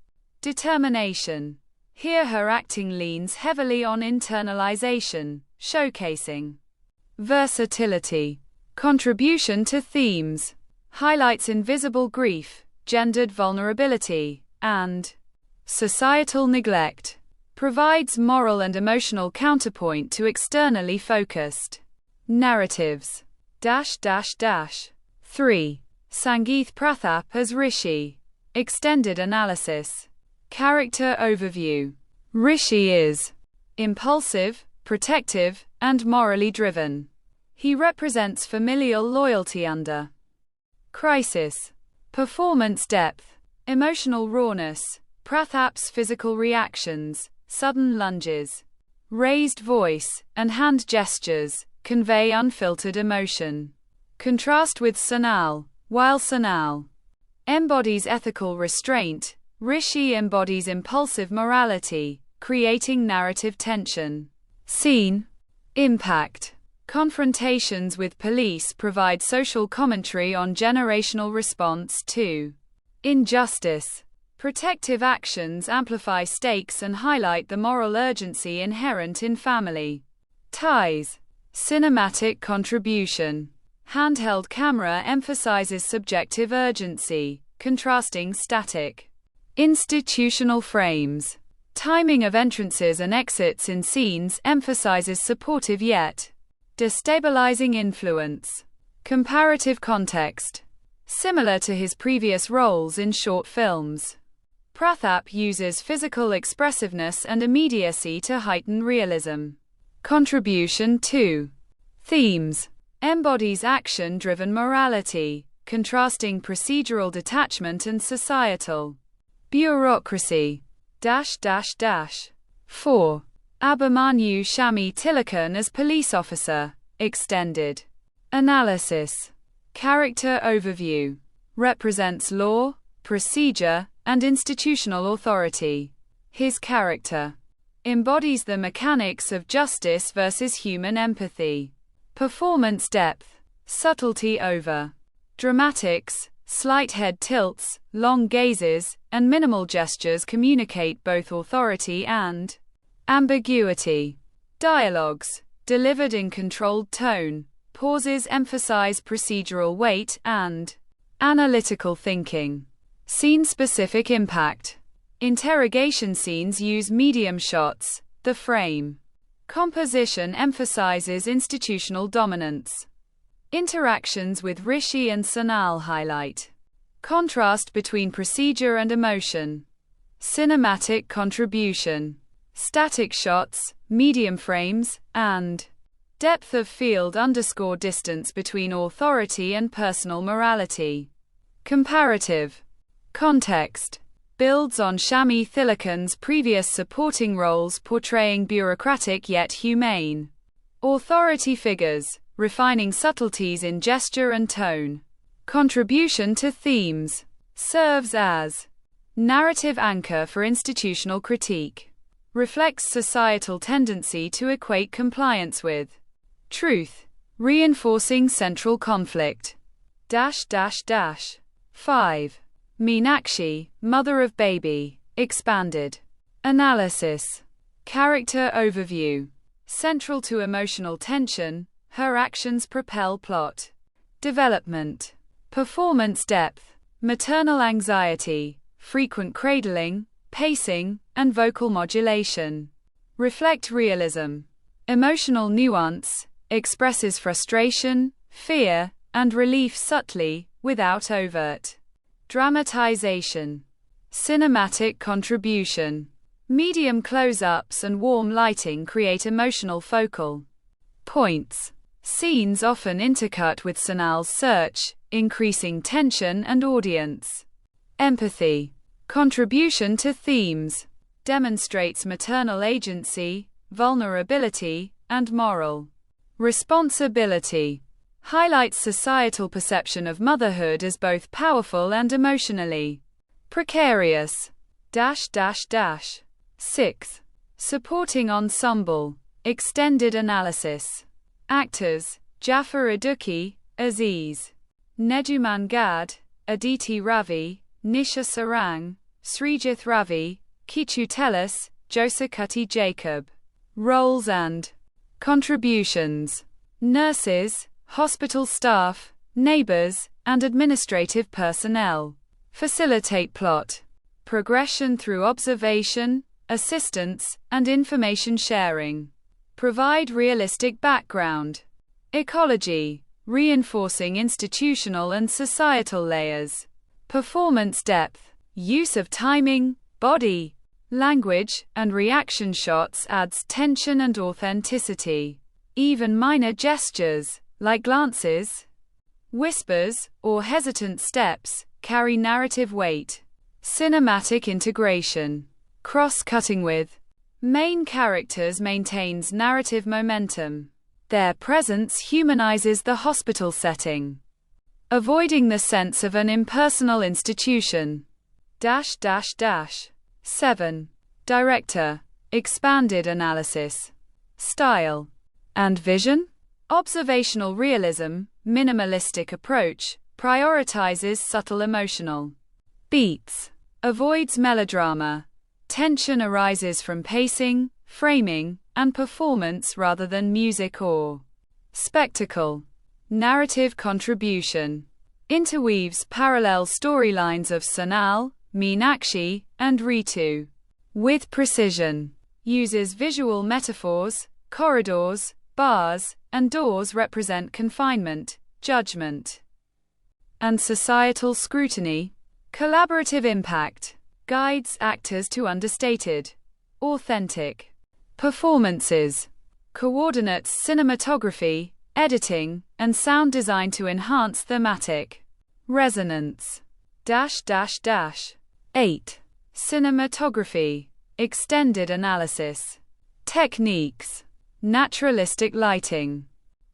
determination, here her acting leans heavily on internalization, showcasing versatility. Contribution to themes. Highlights invisible grief, gendered vulnerability, and societal neglect. Provides moral and emotional counterpoint to externally focused narratives. 3. Sangeeth Prathap as Rishi. Extended analysis. Character overview. Rishi is impulsive, protective, and morally driven. He represents familial loyalty under crisis. Performance depth. Emotional rawness. Prathap's physical reactions, sudden lunges, raised voice, and hand gestures convey unfiltered emotion. Contrast with Sanal. While Sanal embodies ethical restraint, Rishi embodies impulsive morality, creating narrative tension. Scene. Impact. Confrontations with police provide social commentary on generational response to injustice. Protective actions amplify stakes and highlight the moral urgency inherent in family ties. Cinematic contribution. Handheld camera emphasizes subjective urgency, contrasting static. Institutional frames. Timing of entrances and exits in scenes emphasizes supportive yet destabilizing influence. Comparative context. Similar to his previous roles in short films, Prathap uses physical expressiveness and immediacy to heighten realism. Contribution 2. Themes. Embodies action-driven morality, contrasting procedural detachment and societal bureaucracy. 4. Abimanyu Shami Tilakan as police officer, extended. Analysis. Character overview. Represents law, procedure, and institutional authority. His character embodies the mechanics of justice versus human empathy. Performance depth. Subtlety over dramatics. Slight head tilts, long gazes, and minimal gestures communicate both authority and ambiguity. Dialogues. Delivered in controlled tone. Pauses emphasize procedural weight and analytical thinking. Scene-specific impact. Interrogation scenes use medium shots. The frame composition emphasizes institutional dominance. Interactions with Rishi and Sonal highlight contrast between procedure and emotion. Cinematic contribution. Static shots, medium frames, and depth of field underscore distance between authority and personal morality. Comparative context. Builds on Shami Thilakan's previous supporting roles portraying bureaucratic yet humane authority figures, refining subtleties in gesture and tone. Contribution to themes. Serves as narrative anchor for institutional critique. Reflects societal tendency to equate compliance with truth, reinforcing central conflict. 5. Meenakshi, mother of baby, expanded. Analysis. Character overview. Central to emotional tension, her actions propel plot development. Performance depth. Maternal anxiety, frequent cradling, pacing, and vocal modulation. Reflect realism. Emotional nuance. Expresses frustration, fear, and relief subtly, without overt dramatization. Cinematic contribution. Medium close-ups and warm lighting create emotional focal points. Scenes often intercut with Sonal's search, increasing tension and audience empathy. Contribution to themes. Demonstrates maternal agency, vulnerability, and moral responsibility. Highlights societal perception of motherhood as both powerful and emotionally precarious. 6. Supporting ensemble. Extended analysis. Actors: Jafar Iduki, Aziz, Neduman Gad, Aditi Ravi, Nisha Sarang, Srijith Ravi, Kichu Tellis, Josakutty Jacob. Roles and contributions. Nurses, hospital staff, neighbors, and administrative personnel. Facilitate plot progression through observation, assistance, and information sharing. Provide realistic background. Ecology, reinforcing institutional and societal layers. Performance depth. Use of timing, body, language, and reaction shots adds tension and authenticity. Even minor gestures, like glances, whispers, or hesitant steps, carry narrative weight. Cinematic integration. Cross-cutting with main characters maintains narrative momentum. Their presence humanizes the hospital setting, avoiding the sense of an impersonal institution. 7. Director. Expanded analysis. Style and vision. Observational realism, minimalistic approach, prioritizes subtle emotional beats, avoids melodrama. Tension arises from pacing, framing, and performance rather than music or spectacle. Narrative contribution. Interweaves parallel storylines of Sonal, Meenakshi, and Ritu. With precision. Uses visual metaphors, corridors, bars, and doors represent confinement, judgment, and societal scrutiny. Collaborative impact. Guides actors to understated, authentic performances. Coordinates cinematography, editing, and sound design to enhance thematic resonance. 8. Cinematography. Extended analysis. Techniques. Naturalistic lighting.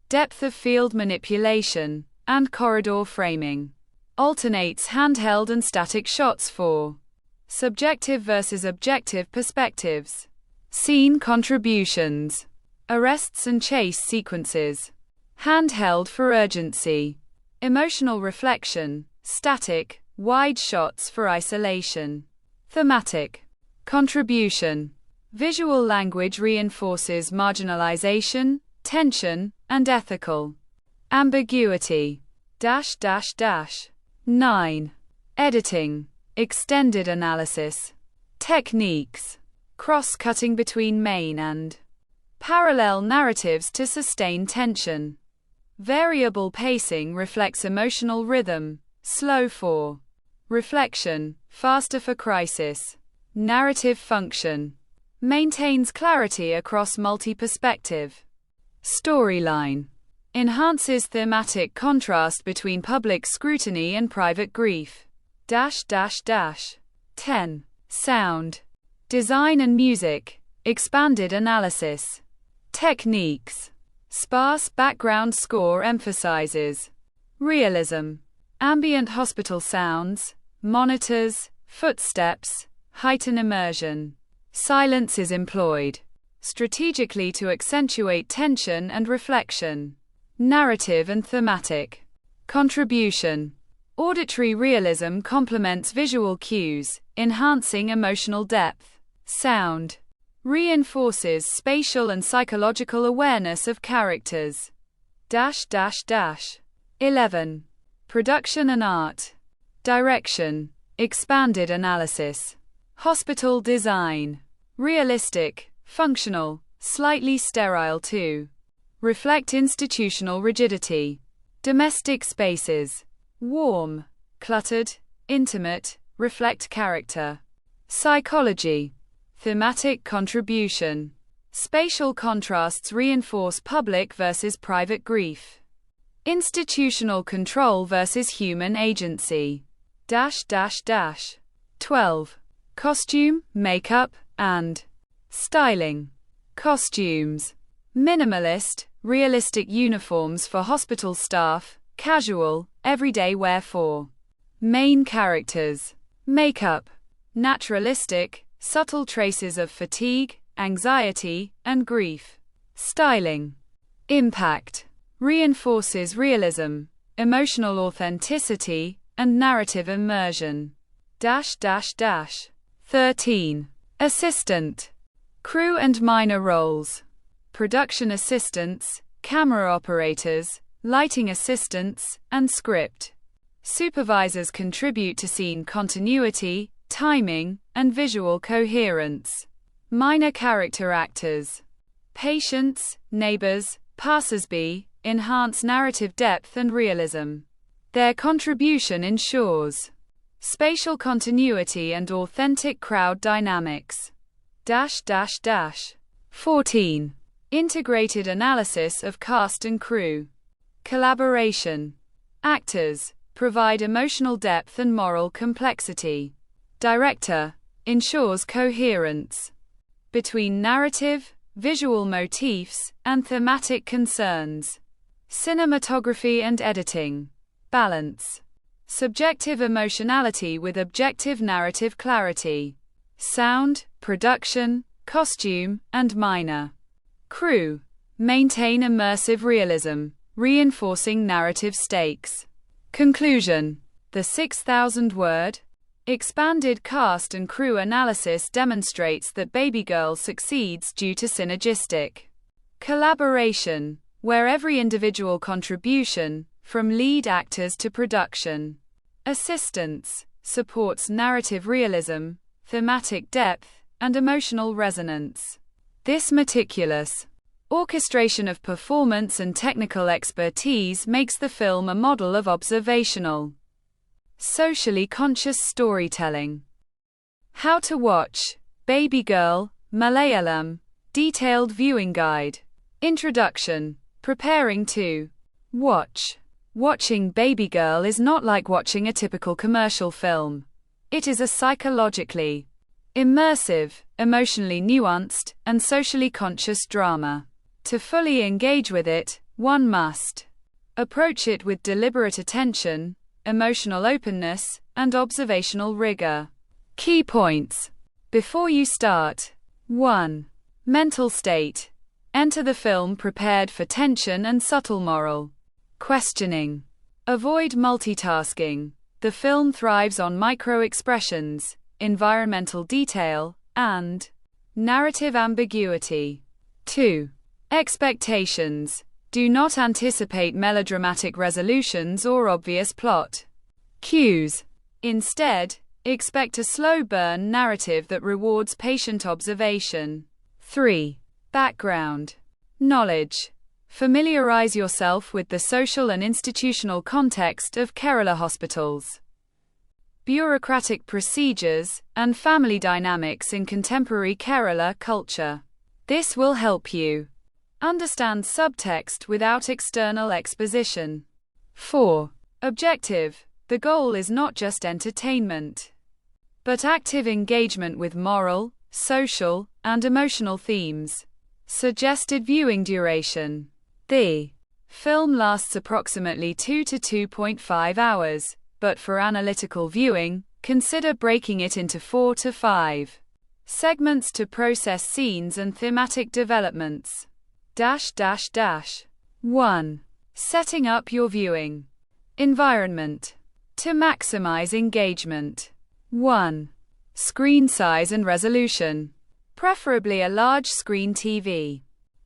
Depth of field manipulation, and corridor framing. Alternates handheld and static shots for subjective versus objective perspectives. Scene contributions. Arrests and chase sequences. Handheld for urgency. Emotional reflection. Static, wide shots for isolation. Thematic contribution. Visual language reinforces marginalization, tension, and ethical ambiguity. 9. Editing. Extended analysis. Techniques. Cross-cutting between main and parallel narratives to sustain tension. Variable pacing reflects emotional rhythm, slow for reflection, faster for crisis. Narrative function. Maintains clarity across multi-perspective. Storyline. Enhances thematic contrast between public scrutiny and private grief. 10. Sound. Design and music. Expanded analysis. Techniques. Sparse background score emphasizes realism. Ambient hospital sounds, monitors, footsteps, heighten immersion. Silence is employed strategically to accentuate tension and reflection. Narrative and thematic contribution. Auditory realism complements visual cues, enhancing emotional depth. Sound reinforces spatial and psychological awareness of characters. 11. Production and art. Direction. Expanded analysis. Hospital design. Realistic, functional, slightly sterile too. Reflect institutional rigidity. Domestic spaces. Warm, cluttered, intimate, reflect character. Psychology. Thematic contribution. Spatial contrasts reinforce public versus private grief. Institutional control versus human agency. 12. Costume, makeup, and styling. Costumes. Minimalist, realistic uniforms for hospital staff, casual, everyday wear for main characters. Makeup. Naturalistic, subtle traces of fatigue, anxiety, and grief. Styling. Impact. Reinforces realism, emotional authenticity, and narrative immersion. 13. Assistant. Crew and minor roles. Production assistants, camera operators, lighting assistants, and script. Supervisors contribute to scene continuity, timing, and visual coherence. Minor character actors. Patients, neighbors, passersby, enhance narrative depth and realism. Their contribution ensures spatial continuity and authentic crowd dynamics. 14. Integrated analysis of cast and crew. Collaboration. Actors provide emotional depth and moral complexity. Director ensures coherence between narrative, visual motifs, and thematic concerns. Cinematography and editing. Balance. Subjective emotionality with objective narrative clarity. Sound, production, costume, and minor crew maintain immersive realism, reinforcing narrative stakes. Conclusion. The 6,000-word expanded cast and crew analysis demonstrates that Baby Girl succeeds due to synergistic collaboration where every individual contribution, from lead actors to production assistants, supports narrative realism, thematic depth, and emotional resonance. This meticulous orchestration of performance and technical expertise makes the film a model of observational, socially conscious storytelling. How to watch Baby Girl, Malayalam, detailed viewing guide. Introduction. Preparing to watch. Watching Baby Girl is not like watching a typical commercial film. It is a psychologically immersive, emotionally nuanced, and socially conscious drama. To fully engage with it, one must approach it with deliberate attention, emotional openness, and observational rigor. Key points. Before you start. 1. Mental state. Enter the film prepared for tension and subtle moral questioning. Avoid multitasking. The film thrives on micro-expressions, environmental detail, and narrative ambiguity. 2. Expectations. Do not anticipate melodramatic resolutions or obvious plot cues. Instead, expect a slow-burn narrative that rewards patient observation. 3. Background knowledge. Familiarize yourself with the social and institutional context of Kerala hospitals, bureaucratic procedures, and family dynamics in contemporary Kerala culture. This will help you understand subtext without external exposition. 4. Objective. The goal is not just entertainment, but active engagement with moral, social, and emotional themes. Suggested viewing duration. The film lasts approximately 2 to 2.5 hours, but for analytical viewing, consider breaking it into 4 to 5 segments to process scenes and thematic developments. 1. Setting up your viewing environment. To maximize engagement. 1. Screen size and resolution. Preferably a large screen TV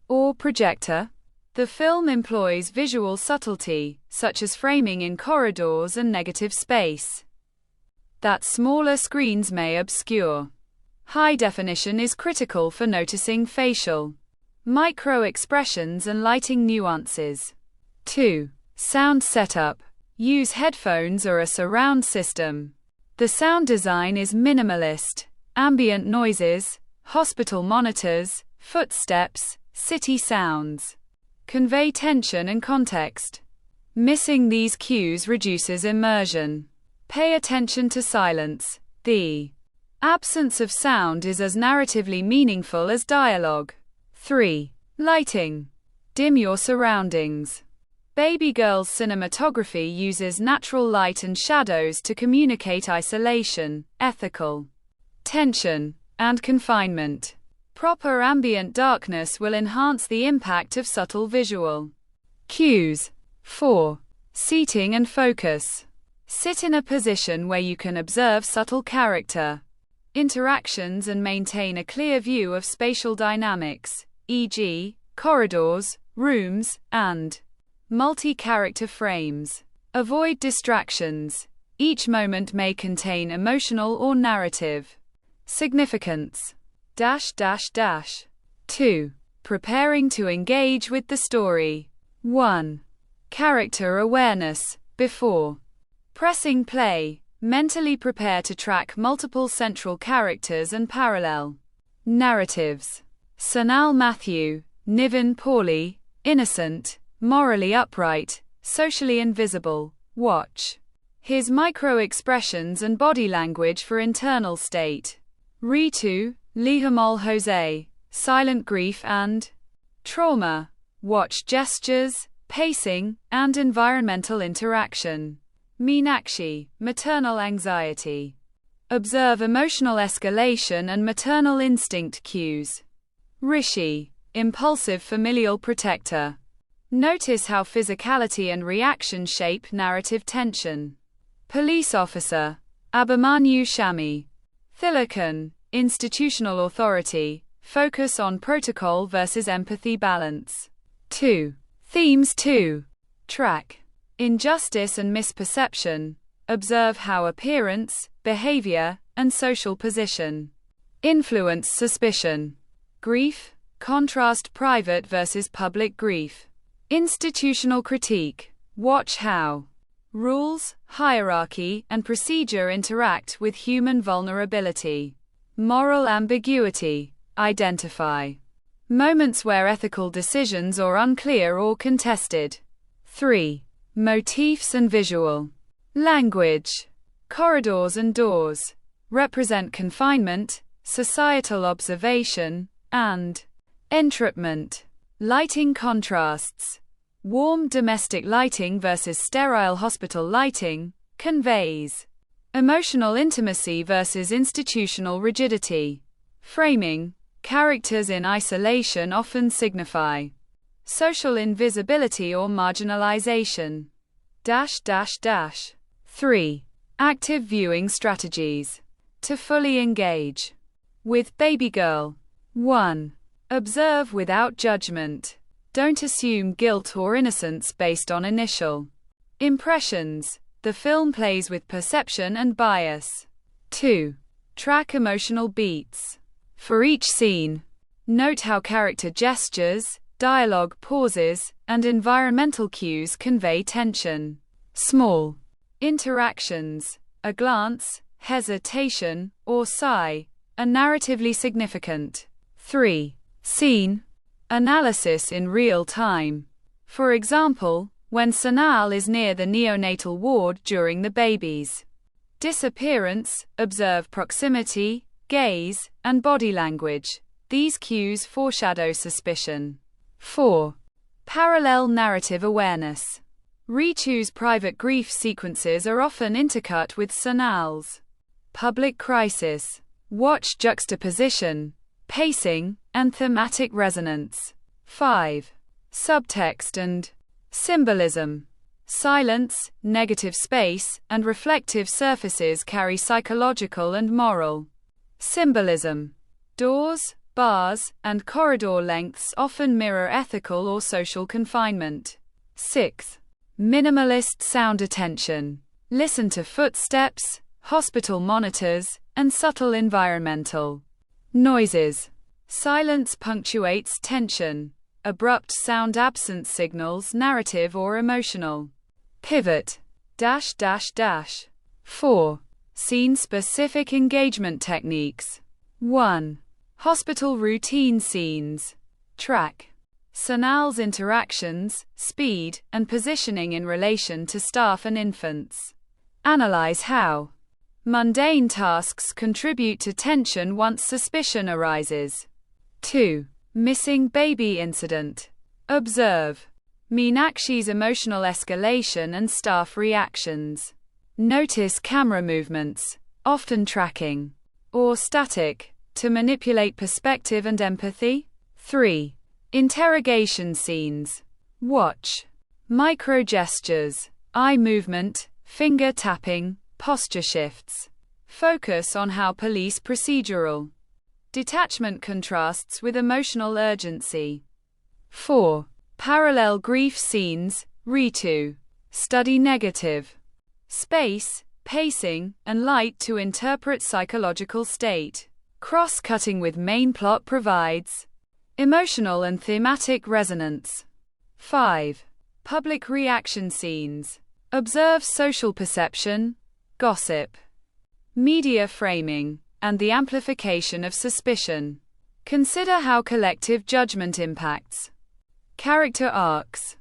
or projector. The film employs visual subtlety, such as framing in corridors and negative space, that smaller screens may obscure. High definition is critical for noticing facial micro-expressions and lighting nuances. 2. Sound setup. Use headphones or a surround system. The sound design is minimalist. Ambient noises, hospital monitors, footsteps, city sounds convey tension and context. Missing these cues reduces immersion. Pay attention to silence. The absence of sound is as narratively meaningful as dialogue. 3. Lighting. Dim your surroundings. Baby Girl's cinematography uses natural light and shadows to communicate isolation, ethical tension, and confinement. Proper ambient darkness will enhance the impact of subtle visual cues. 4. Seating and focus. Sit in a position where you can observe subtle character interactions and maintain a clear view of spatial dynamics, e.g., corridors, rooms, and multi-character frames. Avoid distractions. Each moment may contain emotional or narrative significance. 2. Preparing to engage with the story. 1. Character awareness. Before pressing play, mentally prepare to track multiple central characters and parallel narratives. Sonal Matthew, Nivin Pauly, innocent, morally upright, socially invisible. Watch his micro-expressions and body language for internal state. Ritu, Lijomol Jose, silent grief and trauma. Watch gestures, pacing, and environmental interaction. Meenakshi, maternal anxiety. Observe emotional escalation and maternal instinct cues. Rishi, impulsive familial protector. Notice how physicality and reaction shape narrative tension. Police officer, Abimanyu Shami. Thilakan, institutional authority, focus on protocol versus empathy balance. 2. Themes 2. Track injustice and misperception. Observe how appearance, behavior, and social position influence suspicion. Grief, contrast private versus public grief. Institutional critique. Watch how rules, hierarchy, and procedure interact with human vulnerability. Moral ambiguity. Identify moments where ethical decisions are unclear or contested. 3. Motifs and visual language. Corridors and doors represent confinement, societal observation, and entrapment. Lighting contrasts. Warm domestic lighting versus sterile hospital lighting conveys emotional intimacy versus institutional rigidity. Framing. Characters in isolation often signify social invisibility or marginalization. 3. Active viewing strategies. To fully engage with Baby Girl. 1. Observe without judgment. Don't assume guilt or innocence based on initial impressions. The film plays with perception and bias. 2. Track emotional beats. For each scene, note how character gestures, dialogue pauses, and environmental cues convey tension. Small interactions, a glance, hesitation, or sigh, are narratively significant. 3. Scene analysis in real time. For example, when Sanal is near the neonatal ward during the baby's disappearance, observe proximity, gaze, and body language. These cues foreshadow suspicion. 4. Parallel narrative awareness. Richu's private grief sequences are often intercut with Sanal's public crisis. Watch juxtaposition, pacing, and thematic resonance. 5. Subtext and symbolism. Silence, negative space, and reflective surfaces carry psychological and moral symbolism. Doors, bars, and corridor lengths often mirror ethical or social confinement. 6. Minimalist sound attention. Listen to footsteps, hospital monitors, and subtle environmental noises. Silence punctuates tension. Abrupt sound absence signals narrative or emotional pivot. 4. Scene-specific engagement techniques. 1. Hospital routine scenes. Track Sanal's interactions, speed, and positioning in relation to staff and infants. Analyze how mundane tasks contribute to tension once suspicion arises. 2. Missing baby incident. Observe Meenakshi's emotional escalation and staff reactions. Notice camera movements, often tracking or static, to manipulate perspective and empathy. 3. Interrogation scenes. Watch micro gestures, eye movement, finger tapping, posture shifts. Focus on how police procedural detachment contrasts with emotional urgency. 4. Parallel grief scenes. Ritu. Study negative space, pacing, and light to interpret psychological state. Cross-cutting with main plot provides emotional and thematic resonance. 5. Public reaction scenes. Observe social perception, gossip, media framing, and the amplification of suspicion. Consider how collective judgment impacts character arcs.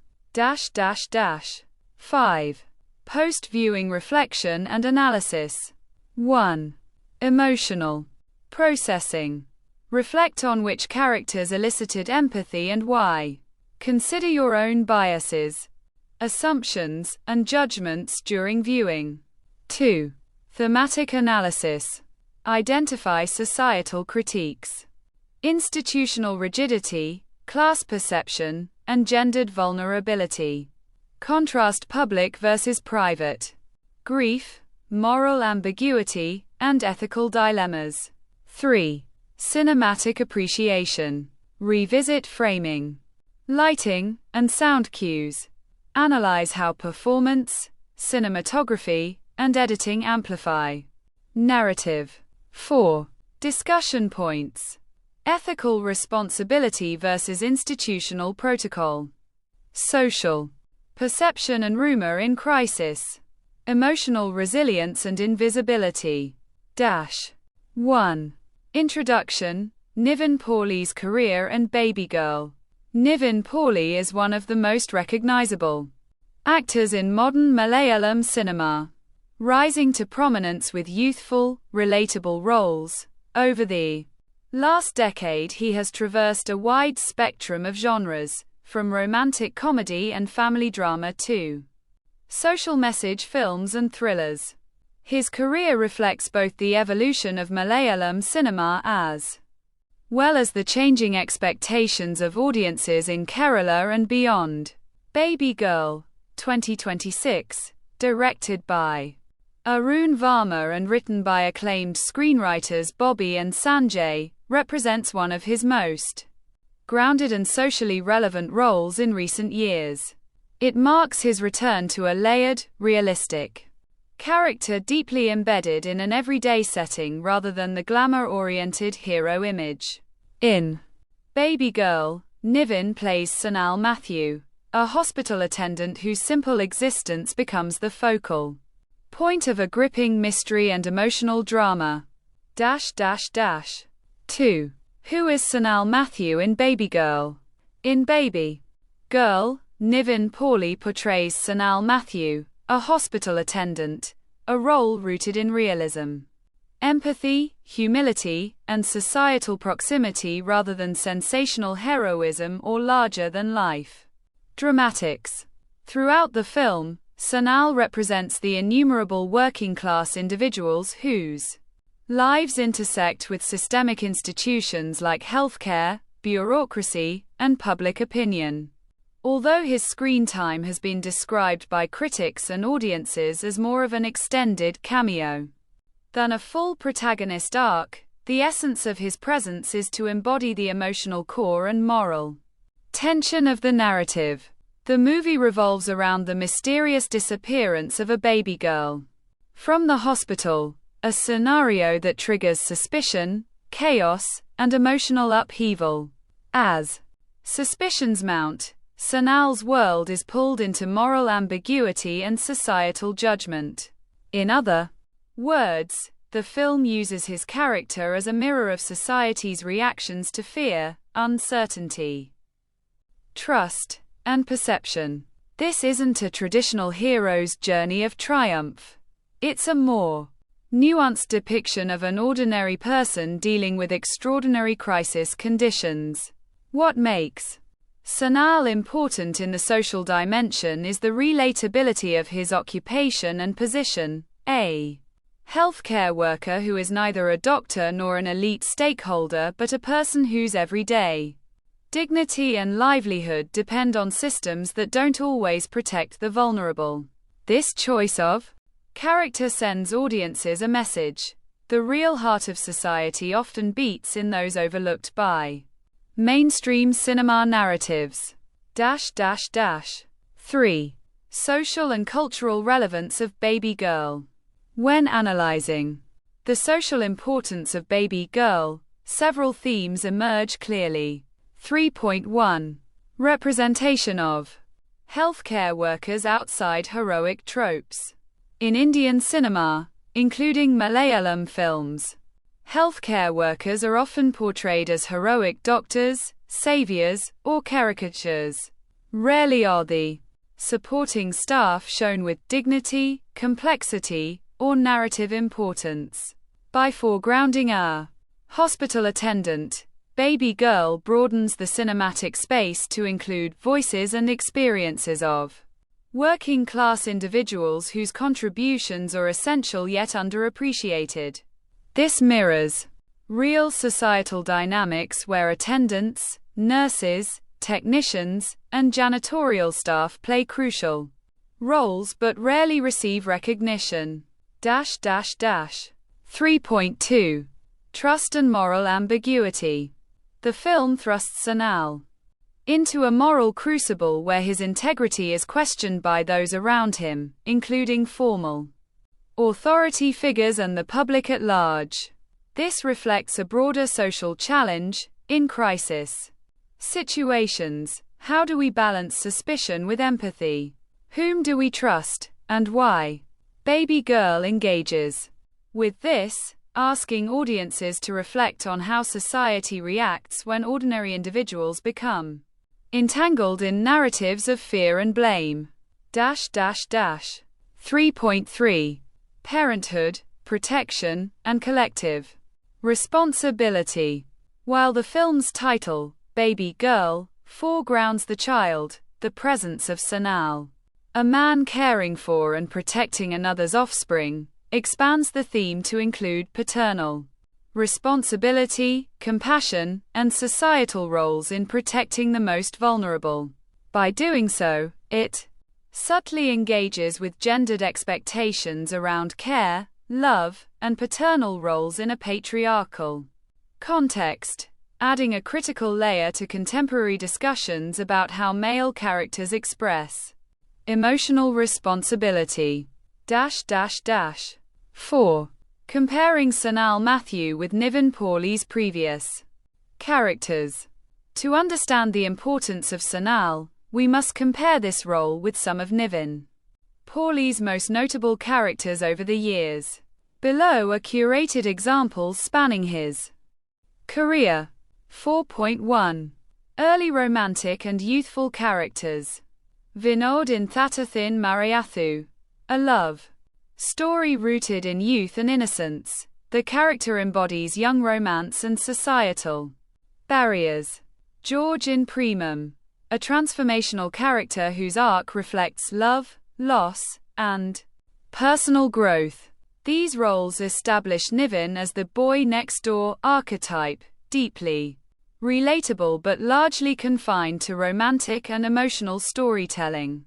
5. Post-viewing reflection and analysis. 1. Emotional processing. Reflect on which characters elicited empathy and why. Consider your own biases, assumptions, and judgments during viewing. 2. Thematic analysis. Identify societal critiques, institutional rigidity, class perception, and gendered vulnerability. Contrast public versus private grief, moral ambiguity, and ethical dilemmas. 3. Cinematic appreciation. Revisit framing, lighting, and sound cues. Analyze how performance, cinematography, and editing amplify narrative. 4. Discussion points. Ethical responsibility versus institutional protocol. Social perception and rumor in crisis. Emotional resilience and invisibility. 1. Introduction. Nivin Pauly's career and Baby Girl. Nivin Pauly is one of the most recognizable actors in modern Malayalam cinema, rising to prominence with youthful, relatable roles. Over the last decade, he has traversed a wide spectrum of genres, from romantic comedy and family drama to social message films and thrillers. His career reflects both the evolution of Malayalam cinema as well as the changing expectations of audiences in Kerala and beyond. Baby Girl, 2026, directed by Arun Varma and written by acclaimed screenwriters Bobby and Sanjay, represents one of his most grounded and socially relevant roles in recent years. It marks his return to a layered, realistic character deeply embedded in an everyday setting rather than the glamour-oriented hero image. In Baby Girl, Nivin plays Sanal Matthew, a hospital attendant whose simple existence becomes the focal point of a gripping mystery and emotional drama. 2. Who is Sanal Matthew in Baby Girl? In Baby Girl, Nivin Pauly portrays Sanal Matthew, a hospital attendant, a role rooted in realism, empathy, humility, and societal proximity rather than sensational heroism or larger-than-life dramatics. Throughout the film, Sanal represents the innumerable working-class individuals whose lives intersect with systemic institutions like healthcare, bureaucracy, and public opinion. Although his screen time has been described by critics and audiences as more of an extended cameo than a full protagonist arc, the essence of his presence is to embody the emotional core and moral tension of the narrative. The movie revolves around the mysterious disappearance of a baby girl from the hospital, a scenario that triggers suspicion, chaos, and emotional upheaval. As suspicions mount, Sanal's world is pulled into moral ambiguity and societal judgment. In other words, the film uses his character as a mirror of society's reactions to fear, uncertainty, trust, and perception. This isn't a traditional hero's journey of triumph. It's a more nuanced depiction of an ordinary person dealing with extraordinary crisis conditions. What makes Sanal important in the social dimension is the relatability of his occupation and position, a healthcare worker who is neither a doctor nor an elite stakeholder but a person whose everyday dignity and livelihood depend on systems that don't always protect the vulnerable. This choice of character sends audiences a message. The real heart of society often beats in those overlooked by mainstream cinema narratives. 3. Social and cultural relevance of Baby Girl. When analyzing the social importance of Baby Girl, several themes emerge clearly. 3.1. Representation of healthcare workers outside heroic tropes. In Indian cinema, including Malayalam films, healthcare workers are often portrayed as heroic doctors, saviors, or caricatures. Rarely are the supporting staff shown with dignity, complexity, or narrative importance. By foregrounding a hospital attendant, Baby Girl broadens the cinematic space to include voices and experiences of working-class individuals whose contributions are essential yet underappreciated. This mirrors real societal dynamics where attendants, nurses, technicians, and janitorial staff play crucial roles but rarely receive recognition. 3.2. Trust and moral ambiguity. The film thrusts Sanal into a moral crucible where his integrity is questioned by those around him, including formal authority figures and the public at large. This reflects a broader social challenge. In crisis situations, how do we balance suspicion with empathy? Whom do we trust, and why? Baby Girl engages with this, asking audiences to reflect on how society reacts when ordinary individuals become entangled in narratives of fear and blame. 3.3 Parenthood, Protection, and Collective Responsibility. While the film's title, Baby Girl, foregrounds the child, the presence of Sanal, a man caring for and protecting another's offspring, expands the theme to include paternal responsibility, compassion, and societal roles in protecting the most vulnerable. By doing so, it subtly engages with gendered expectations around care, love, and paternal roles in a patriarchal context, adding a critical layer to contemporary discussions about how male characters express emotional responsibility. 4. Comparing Sanal Matthew with Nivin Pauly's previous characters. To understand the importance of Sanal, we must compare this role with some of Nivin Pauly's most notable characters over the years. Below are curated examples spanning his career. 4.1 Early romantic and youthful characters. Vinod in Thatathin Marayathu, a love story rooted in youth and innocence. The character embodies young romance and societal barriers. George in Primum, a transformational character whose arc reflects love, loss, and personal growth. These roles establish Nivin as the boy next door archetype, deeply relatable but largely confined to romantic and emotional storytelling.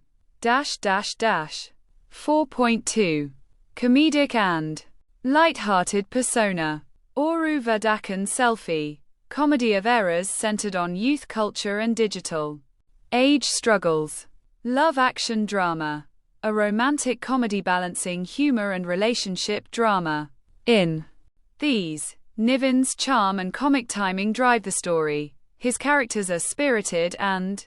4.2 Comedic and light-hearted persona. Oru Vadakan Selfie, comedy of errors centered on youth culture and digital age struggles. Love action drama, a romantic comedy balancing humor and relationship drama. In these, Nivin's charm and comic timing drive the story. His characters are spirited and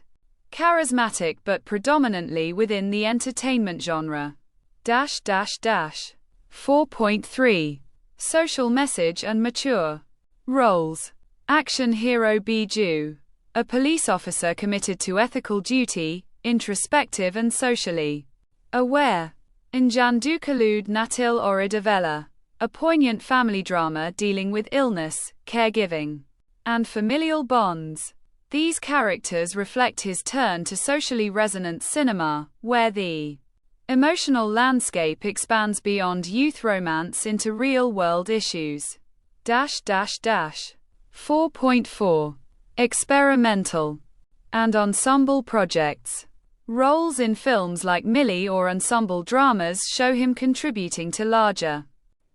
charismatic but predominantly within the entertainment genre. 4.3 Social message and mature roles. Action hero Biju, a police officer committed to ethical duty, introspective and socially aware. Njandukalud Natil Oridavella, a poignant family drama dealing with illness, caregiving, and familial bonds. These characters reflect his turn to socially resonant cinema, where the emotional landscape expands beyond youth romance into real-world issues. 4.4 Experimental and ensemble projects. Roles in films like Millie or ensemble dramas show him contributing to larger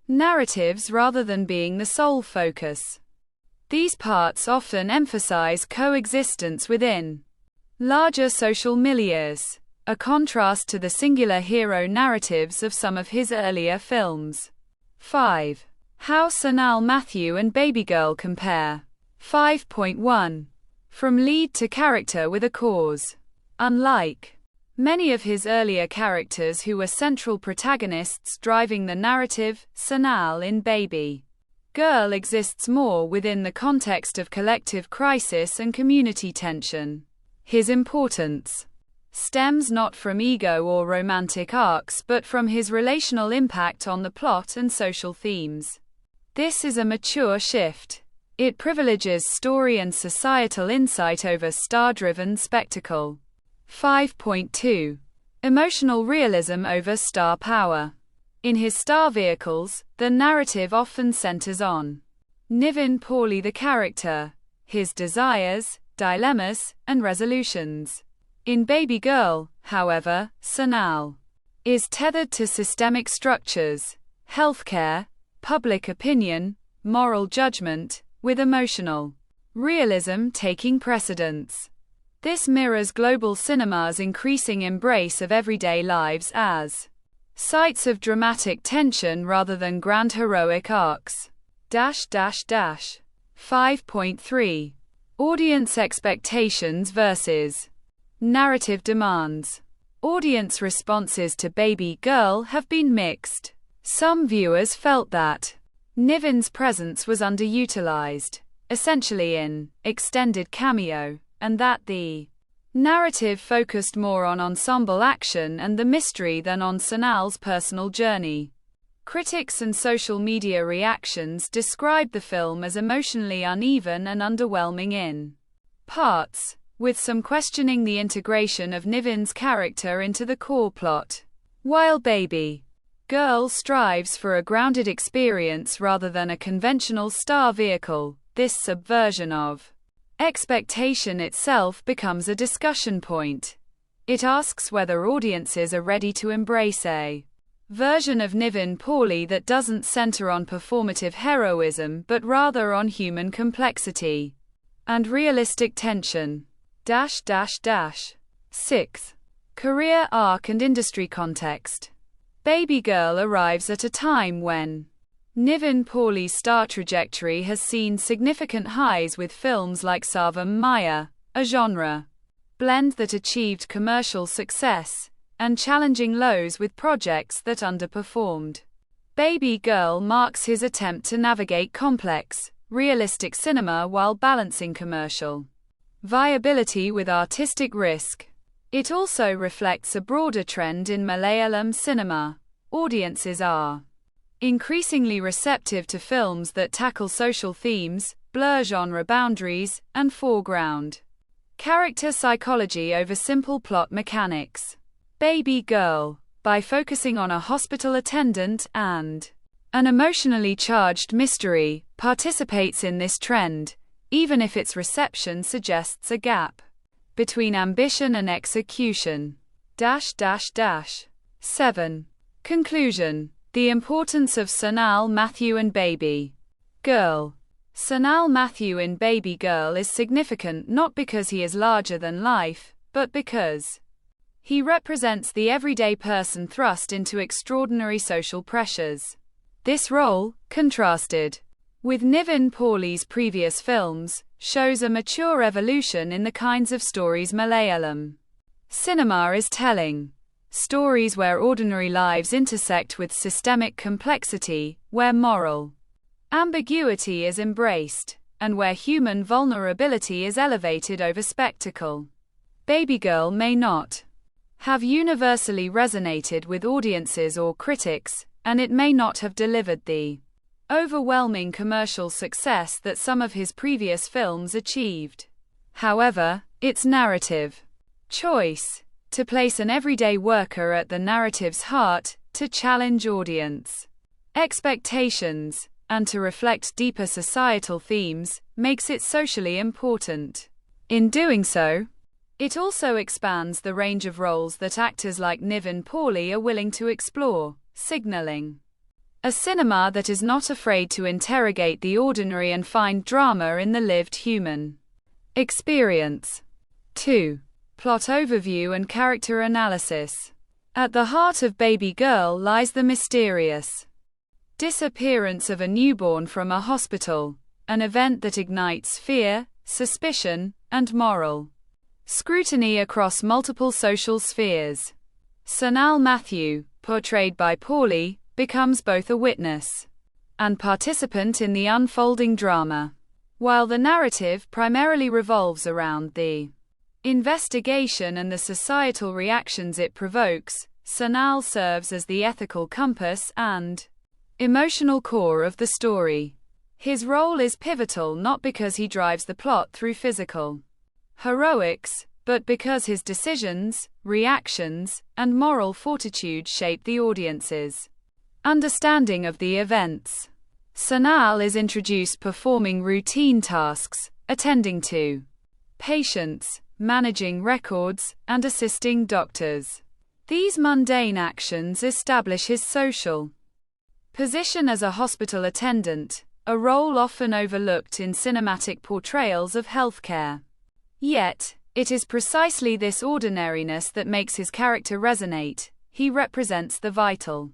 narratives rather than being the sole focus. These parts often emphasize coexistence within larger social milieus, a contrast to the singular hero narratives of some of his earlier films. 5. How Sanal Matthew and Baby Girl compare. 5.1 From lead to character with a cause. Unlike many of his earlier characters who were central protagonists driving the narrative, Sanal in Baby Girl exists more within the context of collective crisis and community tension. His importance stems not from ego or romantic arcs but from his relational impact on the plot and social themes. This is a mature shift. It privileges story and societal insight over star-driven spectacle. 5.2 Emotional realism over star power. In his star vehicles, the narrative often centers on Nivin Pauly the character, his desires, dilemmas, and resolutions. In Baby Girl, however, Sanal is tethered to systemic structures, healthcare, public opinion, moral judgment, with emotional realism taking precedence. This mirrors global cinema's increasing embrace of everyday lives as sites of dramatic tension rather than grand heroic arcs. 5.3. Audience expectations versus narrative demands. Audience responses to Baby Girl have been mixed. Some viewers felt that Nivin's presence was underutilized, essentially in extended cameo, and that the narrative focused more on ensemble action and the mystery than on Sanal's personal journey. Critics and social media reactions described the film as emotionally uneven and underwhelming in parts, with some questioning the integration of Nivin's character into the core plot. While Baby Girl strives for a grounded experience rather than a conventional star vehicle, this subversion of expectation itself becomes a discussion point. It asks whether audiences are ready to embrace a version of Nivin Pauly that doesn't center on performative heroism but rather on human complexity and realistic tension. 6. Career arc and industry context. Baby Girl arrives at a time when Nivin Pauly's star trajectory has seen significant highs with films like Savam Maya, a genre blend that achieved commercial success, and challenging lows with projects that underperformed. Baby Girl marks his attempt to navigate complex, realistic cinema while balancing commercial viability with artistic risk. It also reflects a broader trend in Malayalam cinema. Audiences are increasingly receptive to films that tackle social themes, blur genre boundaries, and foreground character psychology over simple plot mechanics. Baby Girl, by focusing on a hospital attendant and an emotionally charged mystery, participates in this trend, even if its reception suggests a gap between ambition and execution. 7. Conclusion. The importance of Sanal Matthew and Baby Girl. Sanal Matthew in Baby Girl is significant not because he is larger than life, but because he represents the everyday person thrust into extraordinary social pressures. This role, contrasted with Nivin Pauly's previous films, shows a mature evolution in the kinds of stories Malayalam cinema is telling. Stories where ordinary lives intersect with systemic complexity, where moral ambiguity is embraced, and where human vulnerability is elevated over spectacle. Baby Girl may not have universally resonated with audiences or critics, and it may not have delivered the overwhelming commercial success that some of his previous films achieved. However, its narrative choice, to place an everyday worker at the narrative's heart, to challenge audience expectations, and to reflect deeper societal themes, makes it socially important. In doing so, it also expands the range of roles that actors like Nivin Pauly are willing to explore, signaling a cinema that is not afraid to interrogate the ordinary and find drama in the lived human experience. 2. Plot overview and character analysis. At the heart of Baby Girl lies the mysterious disappearance of a newborn from a hospital, an event that ignites fear, suspicion, and moral scrutiny across multiple social spheres. Sanal Matthew, portrayed by Pauly, becomes both a witness and participant in the unfolding drama. While the narrative primarily revolves around the investigation and the societal reactions it provokes, Sanal serves as the ethical compass and emotional core of the story. His role is pivotal not because he drives the plot through physical heroics, but because his decisions, reactions, and moral fortitude shape the audience's understanding of the events. Sanal is introduced performing routine tasks, attending to patients, managing records, and assisting doctors. These mundane actions establish his social position as a hospital attendant, a role often overlooked in cinematic portrayals of healthcare. Yet, It is precisely this ordinariness that makes his character resonate. He represents the vital,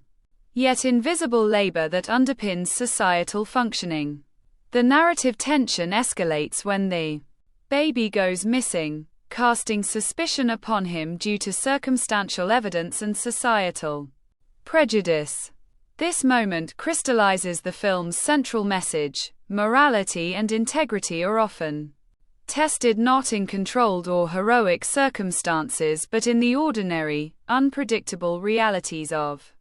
yet invisible labor that underpins societal functioning. The narrative tension escalates when the baby goes missing, casting suspicion upon him due to circumstantial evidence and societal prejudice. This moment crystallizes the film's central message: morality and integrity are often tested not in controlled or heroic circumstances but in the ordinary, unpredictable realities of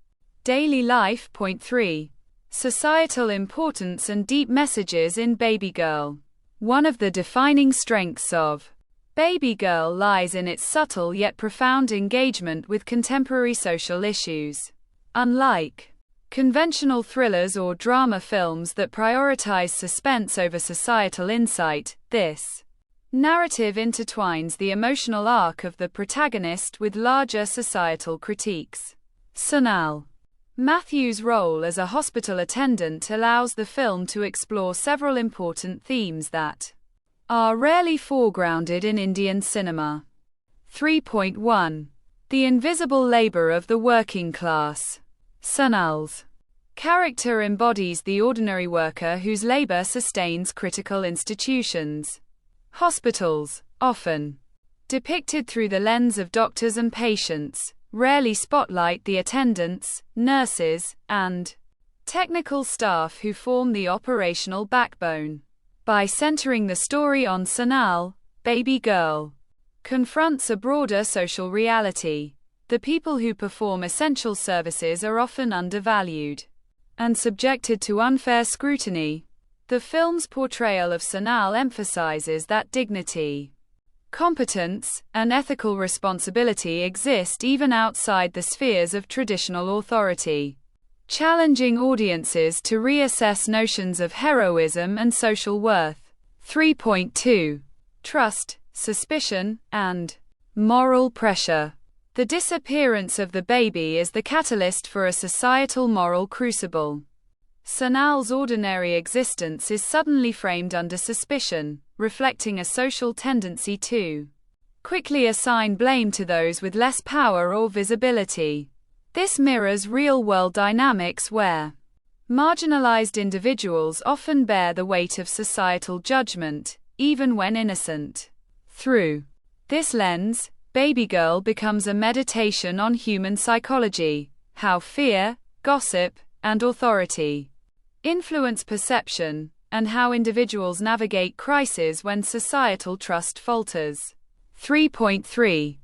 daily life. Point 3. Societal importance and deep messages in Baby Girl. One of the defining strengths of Baby Girl lies in its subtle yet profound engagement with contemporary social issues. Unlike conventional thrillers or drama films that prioritize suspense over societal insight, this narrative intertwines the emotional arc of the protagonist with larger societal critiques. Sanal Matthew's role as a hospital attendant allows the film to explore several important themes that are rarely foregrounded in Indian cinema. 3.1. The invisible labor of the working class. Sanal's character embodies the ordinary worker whose labor sustains critical institutions. Hospitals, often depicted through the lens of doctors and patients, rarely spotlight the attendants, nurses, and technical staff who form the operational backbone. By centering the story on Sanal, Baby Girl confronts a broader social reality. The people who perform essential services are often undervalued and subjected to unfair scrutiny. The film's portrayal of Sanal emphasizes that dignity, competence, and ethical responsibility exist even outside the spheres of traditional authority, challenging audiences to reassess notions of heroism and social worth. 3.2. Trust, suspicion, and moral pressure. The disappearance of the baby is the catalyst for a societal moral crucible. Sanal's ordinary existence is suddenly framed under suspicion, reflecting a social tendency to quickly assign blame to those with less power or visibility. This mirrors real-world dynamics where marginalized individuals often bear the weight of societal judgment, even when innocent. Through this lens, Baby Girl becomes a meditation on human psychology, how fear, gossip, and authority influence perception, and how individuals navigate crises when societal trust falters. 3.3.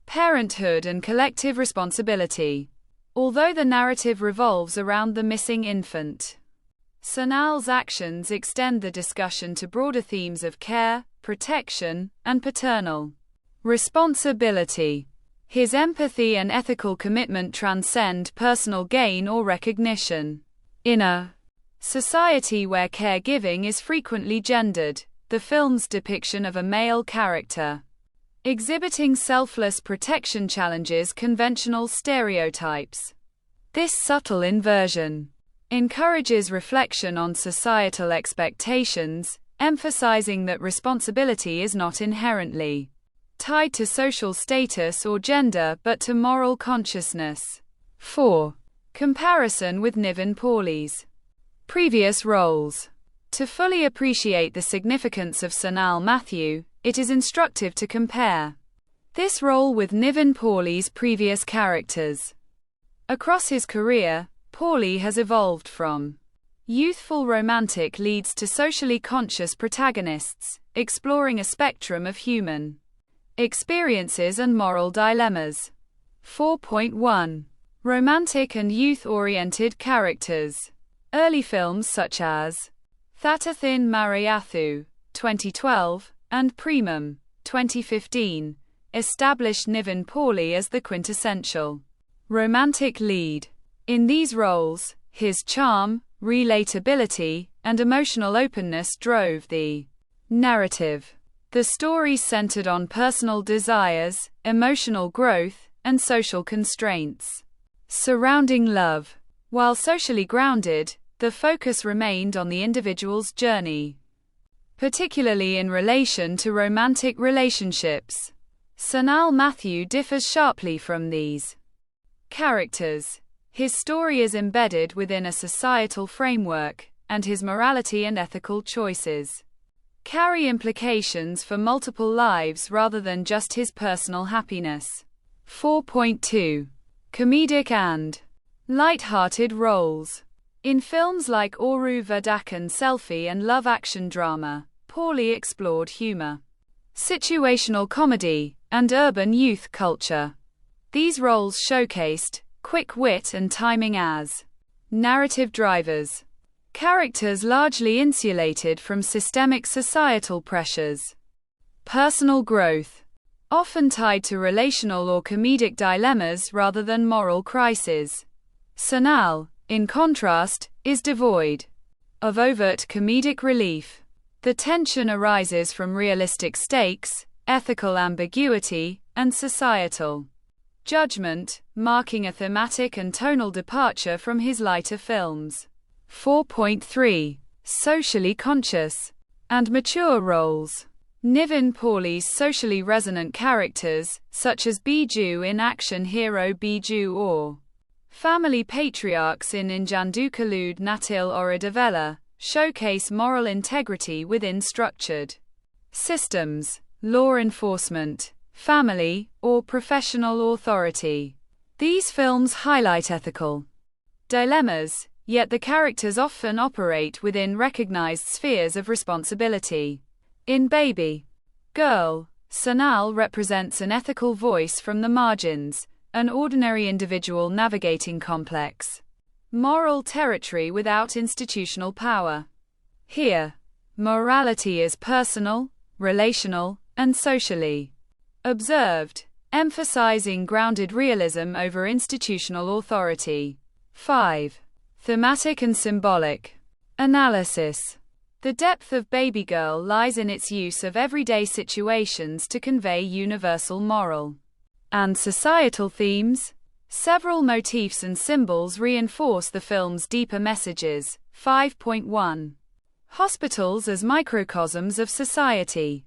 Parenthood and collective responsibility. Although the narrative revolves around the missing infant, Sanal's actions extend the discussion to broader themes of care, protection, and paternal responsibility. His empathy and ethical commitment transcend personal gain or recognition. In a society where caregiving is frequently gendered, the film's depiction of a male character exhibiting selfless protection challenges conventional stereotypes. This subtle inversion encourages reflection on societal expectations, emphasizing that responsibility is not inherently tied to social status or gender but to moral consciousness. 4. Comparison with Nivin Pauly's previous roles. To fully appreciate the significance of Sanal Matthew, it is instructive to compare this role with Nivin Pauly's previous characters. Across his career, Pauly has evolved from youthful romantic leads to socially conscious protagonists, exploring a spectrum of human experiences and moral dilemmas. 4.1. Romantic and youth-oriented characters. Early films such as Thathathin Marayathu, 2012, and Premam, 2015, established Nivin Pauly as the quintessential romantic lead. In these roles, his charm, relatability, and emotional openness drove the narrative. The story centered on personal desires, emotional growth, and social constraints surrounding love. While socially grounded, the focus remained on the individual's journey particularly in relation to romantic relationships. Sanal Matthew differs sharply from these characters. His story is embedded within a societal framework, and his morality and ethical choices carry implications for multiple lives rather than just his personal happiness. 4.2. Comedic and light-hearted roles. In films like Oru Verdakan Selfie and Love Action Drama, Pauly explored humor, situational comedy, and urban youth culture. These roles showcased quick wit and timing as narrative drivers, characters largely insulated from systemic societal pressures. Personal growth, often tied to relational or comedic dilemmas rather than moral crises. Sanal, in contrast, is devoid of overt comedic relief. The tension arises from realistic stakes, ethical ambiguity, and societal judgment, marking a thematic and tonal departure from his lighter films. 4.3. Socially conscious and mature roles. Nivin Pauly's socially resonant characters, such as Biju in action hero Biju or family patriarchs in Injandukalud Natil Oridavella, showcase moral integrity within structured systems, law enforcement, family, or professional authority. These films highlight ethical dilemmas, yet the characters often operate within recognized spheres of responsibility. In Baby Girl, Sanal represents an ethical voice from the margins, an ordinary individual navigating complex moral territory without institutional power. Here, morality is personal, relational, and socially observed, emphasizing grounded realism over institutional authority. 5. Thematic and symbolic analysis. The depth of Baby Girl lies in its use of everyday situations to convey universal moral and societal themes. Several motifs and symbols reinforce the film's deeper messages. 5.1. Hospitals as microcosms of society.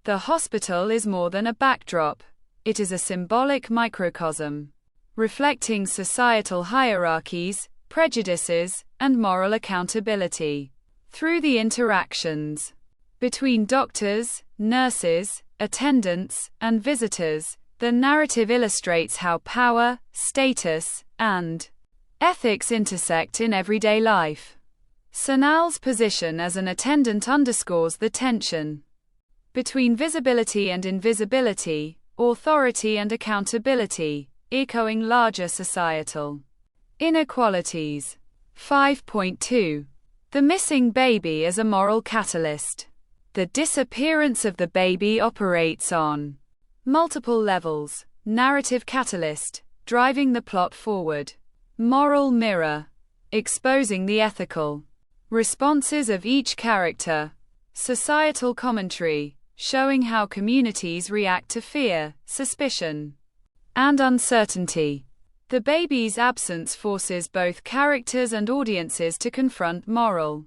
The hospital is more than a backdrop. It is a symbolic microcosm, reflecting societal hierarchies, prejudices, and moral accountability. Through the interactions between doctors, nurses, attendants, and visitors, the narrative illustrates how power, status, and ethics intersect in everyday life. Sanal's position as an attendant underscores the tension between visibility and invisibility, authority and accountability, echoing larger societal inequalities. 5.2. The missing baby as a moral catalyst. The disappearance of the baby operates on multiple levels. Narrative catalyst, driving the plot forward. Moral mirror, exposing the ethical responses of each character. Societal commentary, showing how communities react to fear, suspicion, and uncertainty. The baby's absence forces both characters and audiences to confront moral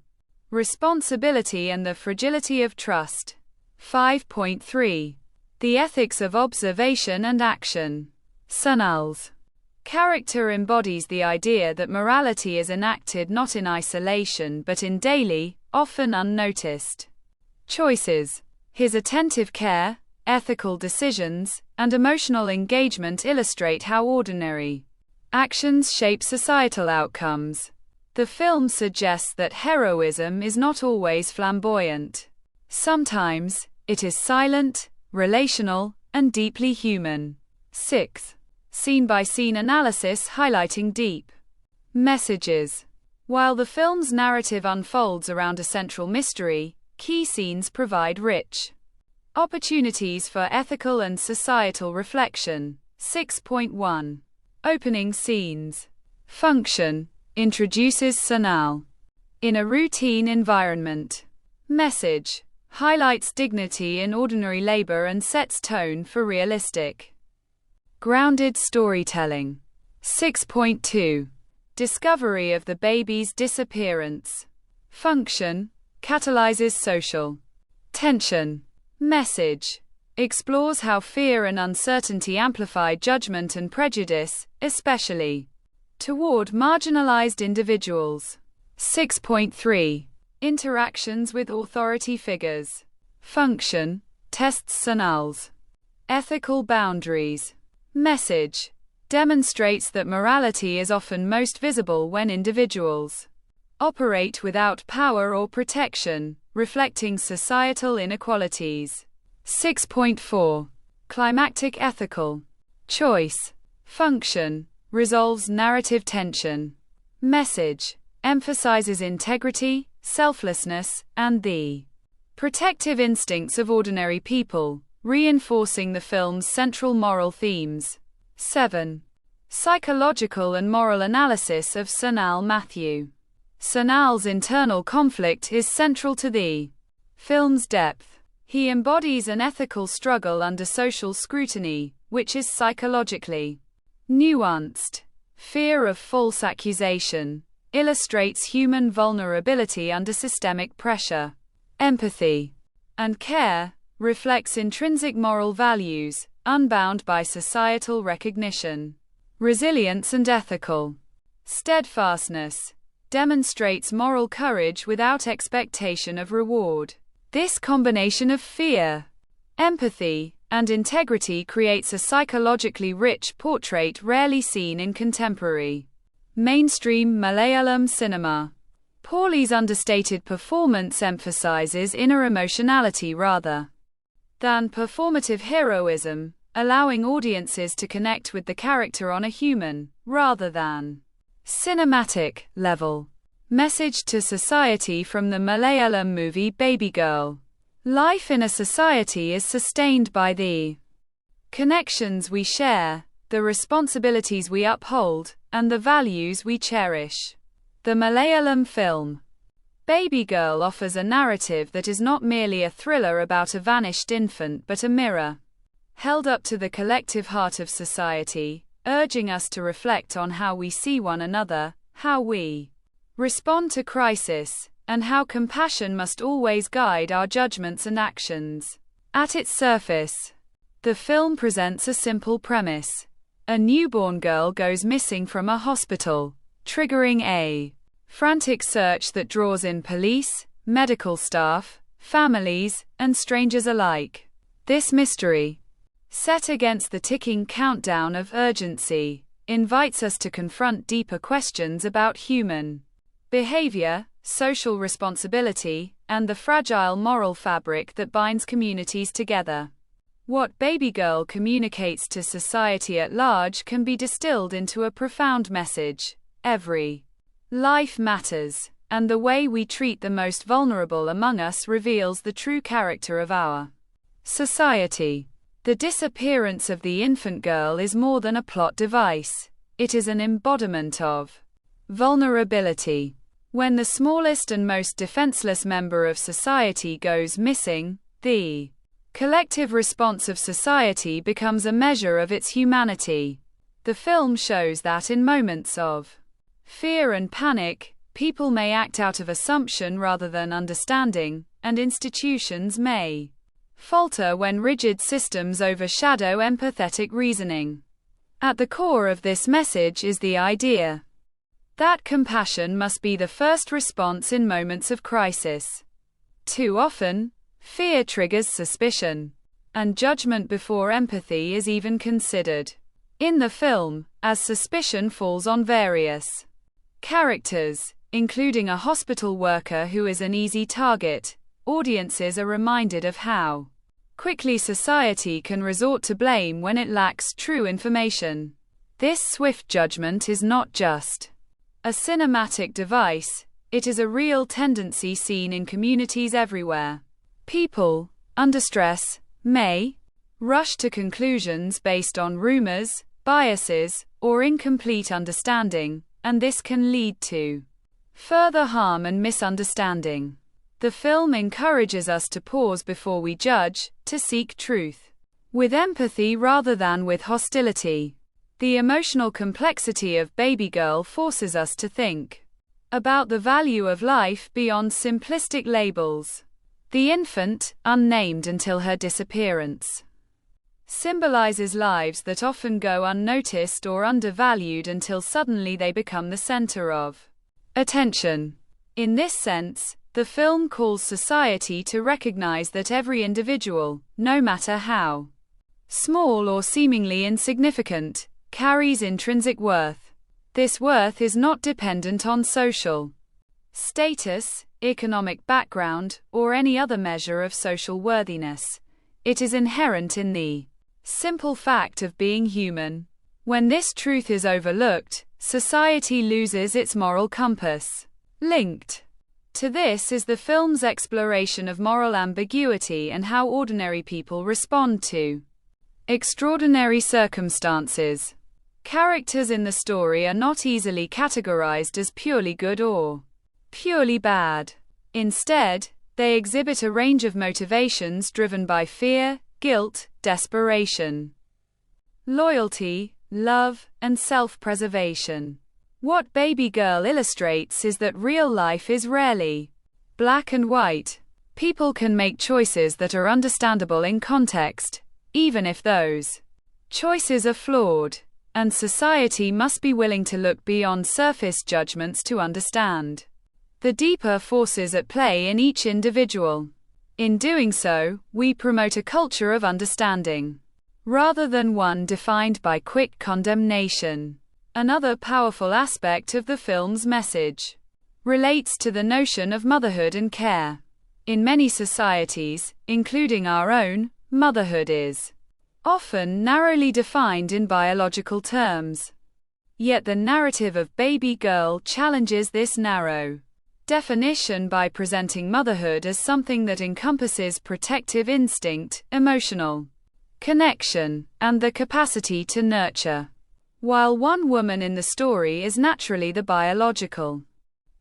responsibility and the fragility of trust. 5.3. The ethics of observation and action. Sanal's character embodies the idea that morality is enacted not in isolation but in daily, often unnoticed choices. His attentive care, ethical decisions, and emotional engagement illustrate how ordinary actions shape societal outcomes. The film suggests that heroism is not always flamboyant. Sometimes, it is silent, relational, and deeply human. 6. Scene-by-scene analysis highlighting deep messages. While the film's narrative unfolds around a central mystery, key scenes provide rich opportunities for ethical and societal reflection. 6.1. Opening scenes. Function introduces Sanal in a routine environment. Message highlights dignity in ordinary labor and sets tone for realistic, grounded storytelling. 6.2. Discovery of the baby's disappearance. Function catalyzes social Tension. Message. Explores how fear and uncertainty amplify judgment and prejudice, especially toward marginalized individuals. 6.3. Interactions with authority figures. Function. Tests Sanal's ethical boundaries. Message. Demonstrates that morality is often most visible when individuals operate without power or protection, reflecting societal inequalities. 6.4. Climactic ethical choice. Function. Resolves narrative tension. Message. Emphasizes integrity, selflessness, and the protective instincts of ordinary people, reinforcing the film's central moral themes. 7. Psychological and moral analysis of Sanal Matthew. Sanal's internal conflict is central to the film's depth. He embodies an ethical struggle under social scrutiny, which is psychologically nuanced. Fear of false accusation illustrates human vulnerability under systemic pressure. Empathy and care reflects intrinsic moral values, unbound by societal recognition. Resilience and ethical steadfastness demonstrates moral courage without expectation of reward. This combination of fear, empathy, and integrity creates a psychologically rich portrait rarely seen in contemporary mainstream Malayalam cinema. Pauly's understated performance emphasizes inner emotionality rather than performative heroism, allowing audiences to connect with the character on a human, rather than cinematic, level. Message to society from the Malayalam movie Baby Girl. Life in a society is sustained by the connections we share, the responsibilities we uphold, and the values we cherish. The Malayalam film Baby Girl offers a narrative that is not merely a thriller about a vanished infant but a mirror held up to the collective heart of society, urging us to reflect on how we see one another, how we respond to crisis, and how compassion must always guide our judgments and actions. At its surface, the film presents a simple premise. A newborn girl goes missing from a hospital, triggering a frantic search that draws in police, medical staff, families, and strangers alike. This mystery, set against the ticking countdown of urgency, invites us to confront deeper questions about human behavior, social responsibility, and the fragile moral fabric that binds communities together. What Baby Girl communicates to society at large can be distilled into a profound message: every life matters, and the way we treat the most vulnerable among us reveals the true character of our society. The disappearance of the infant girl is more than a plot device. It is an embodiment of vulnerability. When the smallest and most defenseless member of society goes missing, the collective response of society becomes a measure of its humanity. The film shows that in moments of fear and panic, people may act out of assumption rather than understanding, and institutions may falter when rigid systems overshadow empathetic reasoning. At the core of this message is the idea that compassion must be the first response in moments of crisis. Too often, fear triggers suspicion and judgment before empathy is even considered. In the film, as suspicion falls on various characters, including a hospital worker who is an easy target, audiences are reminded of how quickly society can resort to blame when it lacks true information. This swift judgment is not just a cinematic device, it is a real tendency seen in communities everywhere. People, under stress, may rush to conclusions based on rumors, biases, or incomplete understanding, and this can lead to further harm and misunderstanding. The film encourages us to pause before we judge, to seek truth with empathy rather than with hostility. The emotional complexity of Baby Girl forces us to think about the value of life beyond simplistic labels. The infant, unnamed until her disappearance, symbolizes lives that often go unnoticed or undervalued until suddenly they become the center of attention. In this sense, the film calls society to recognize that every individual, no matter how small or seemingly insignificant, carries intrinsic worth. This worth is not dependent on social status, economic background, or any other measure of social worthiness. It is inherent in the simple fact of being human. When this truth is overlooked, society loses its moral compass. Linked to this is the film's exploration of moral ambiguity and how ordinary people respond to extraordinary circumstances. Characters in the story are not easily categorized as purely good or purely bad. Instead, they exhibit a range of motivations driven by fear, guilt, desperation, loyalty, love, and self-preservation. What Baby Girl illustrates is that real life is rarely black and white. People can make choices that are understandable in context, even if those choices are flawed, and society must be willing to look beyond surface judgments to understand the deeper forces at play in each individual. In doing so, we promote a culture of understanding, rather than one defined by quick condemnation. Another powerful aspect of the film's message relates to the notion of motherhood and care. In many societies, including our own, motherhood is often narrowly defined in biological terms. Yet the narrative of Baby Girl challenges this narrow definition by presenting motherhood as something that encompasses protective instinct, emotional connection, and the capacity to nurture. While one woman in the story is naturally the biological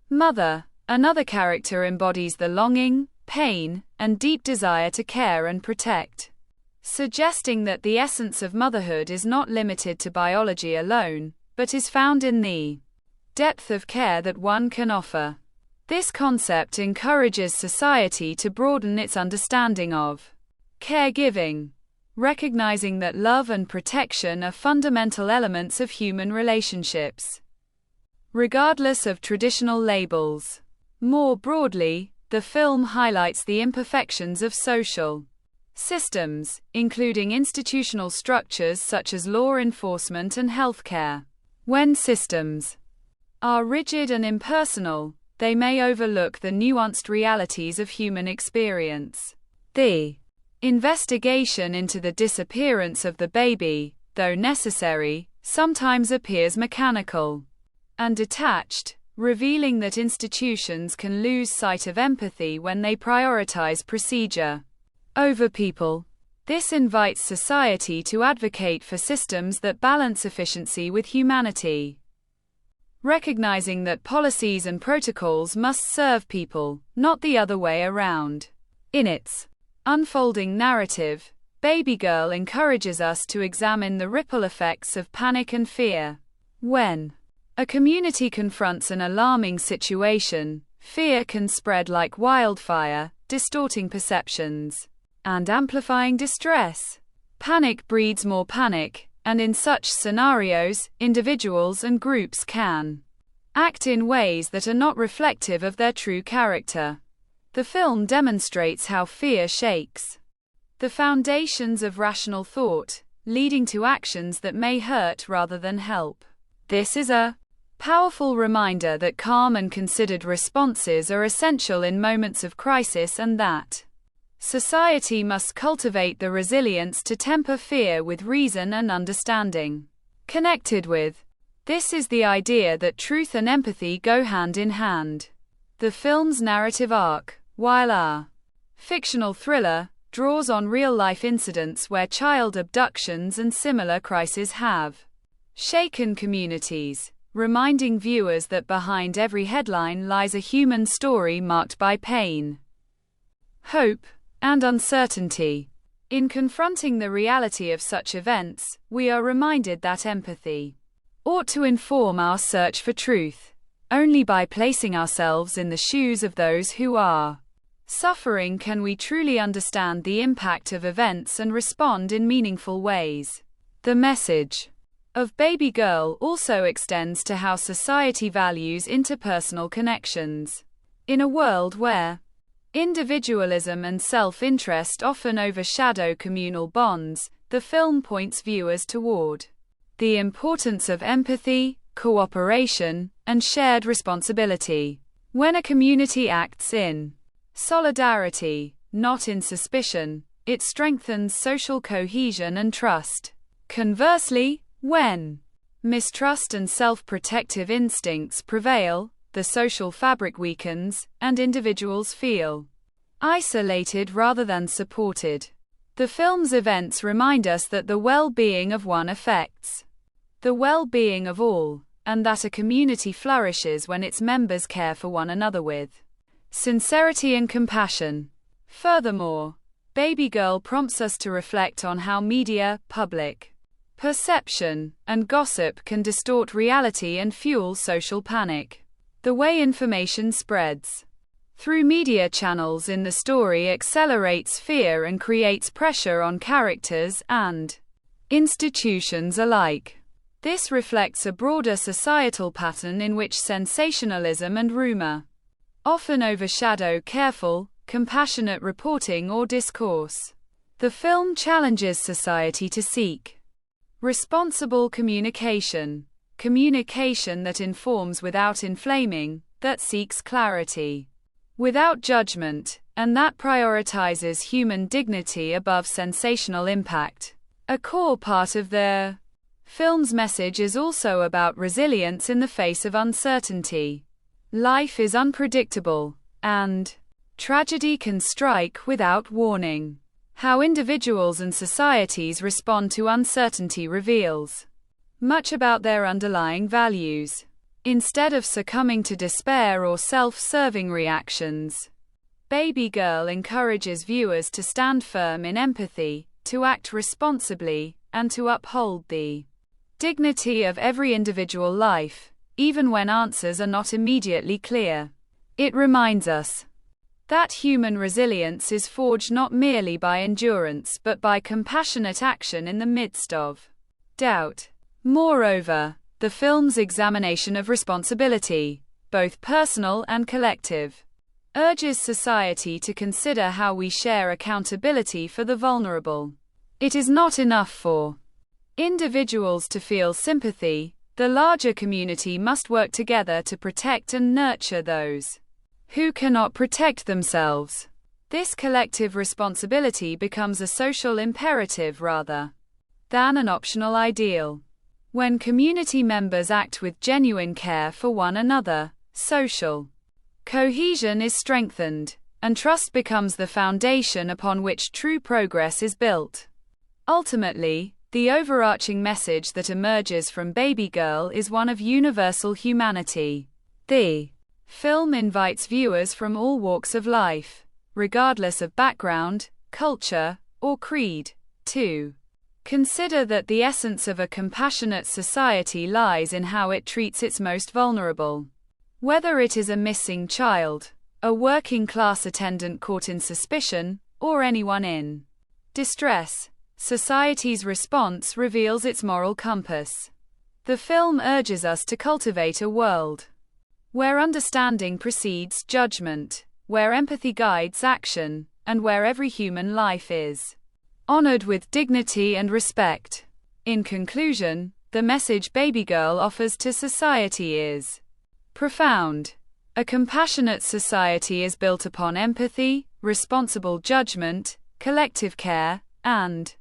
mother, another character embodies the longing, pain, and deep desire to care and protect, suggesting that the essence of motherhood is not limited to biology alone, but is found in the depth of care that one can offer. This concept encourages society to broaden its understanding of caregiving, recognizing that love and protection are fundamental elements of human relationships, regardless of traditional labels. More broadly, the film highlights the imperfections of social systems, including institutional structures such as law enforcement and healthcare. When systems are rigid and impersonal, they may overlook the nuanced realities of human experience. The investigation into the disappearance of the baby, though necessary, sometimes appears mechanical and detached, revealing that institutions can lose sight of empathy when they prioritize procedure over people. This invites society to advocate for systems that balance efficiency with humanity, recognizing that policies and protocols must serve people, not the other way around. In its unfolding narrative, Baby Girl encourages us to examine the ripple effects of panic and fear. When a community confronts an alarming situation, fear can spread like wildfire, distorting perceptions and amplifying distress. Panic breeds more panic, and in such scenarios, individuals and groups can act in ways that are not reflective of their true character. The film demonstrates how fear shakes the foundations of rational thought, leading to actions that may hurt rather than help. This is a powerful reminder that calm and considered responses are essential in moments of crisis and that society must cultivate the resilience to temper fear with reason and understanding. Connected with this is the idea that truth and empathy go hand in hand. The film's narrative arc, while a fictional thriller, draws on real-life incidents where child abductions and similar crises have shaken communities, reminding viewers that behind every headline lies a human story marked by pain, hope, and uncertainty. In confronting the reality of such events, we are reminded that empathy ought to inform our search for truth. Only by placing ourselves in the shoes of those who are suffering can we truly understand the impact of events and respond in meaningful ways. The message of Baby Girl also extends to how society values interpersonal connections. In a world where individualism and self-interest often overshadow communal bonds, the film points viewers toward the importance of empathy, cooperation, and shared responsibility. When a community acts in solidarity, not in suspicion, it strengthens social cohesion and trust. Conversely, when mistrust and self-protective instincts prevail, the social fabric weakens, and individuals feel isolated rather than supported. The film's events remind us that the well-being of one affects the well-being of all, and that a community flourishes when its members care for one another with sincerity and compassion. Furthermore, Baby Girl prompts us to reflect on how media, public perception, and gossip can distort reality and fuel social panic. The way information spreads through media channels in the story accelerates fear and creates pressure on characters and institutions alike. This reflects a broader societal pattern in which sensationalism and rumor often overshadow careful, compassionate reporting or discourse. The film challenges society to seek responsible communication, communication that informs without inflaming, that seeks clarity without judgment, and that prioritizes human dignity above sensational impact. A core part of the film's message is also about resilience in the face of uncertainty. Life is unpredictable, and tragedy can strike without warning. How individuals and societies respond to uncertainty reveals much about their underlying values. Instead of succumbing to despair or self-serving reactions, Baby Girl encourages viewers to stand firm in empathy, to act responsibly, and to uphold the dignity of every individual life, even when answers are not immediately clear. It reminds us that human resilience is forged not merely by endurance but by compassionate action in the midst of doubt. Moreover, the film's examination of responsibility, both personal and collective, urges society to consider how we share accountability for the vulnerable. It is not enough for individuals to feel sympathy. The larger community must work together to protect and nurture those who cannot protect themselves. This collective responsibility becomes a social imperative rather than an optional ideal. When community members act with genuine care for one another, social cohesion is strengthened, and trust becomes the foundation upon which true progress is built. Ultimately, the overarching message that emerges from Baby Girl is one of universal humanity. The film invites viewers from all walks of life, regardless of background, culture, or creed, to consider that the essence of a compassionate society lies in how it treats its most vulnerable. Whether it is a missing child, a working-class attendant caught in suspicion, or anyone in distress, society's response reveals its moral compass. The film urges us to cultivate a world where understanding precedes judgment, where empathy guides action, and where every human life is honored with dignity and respect. In conclusion, the message Baby Girl offers to society is profound. A compassionate society is built upon empathy, responsible judgment, collective care, and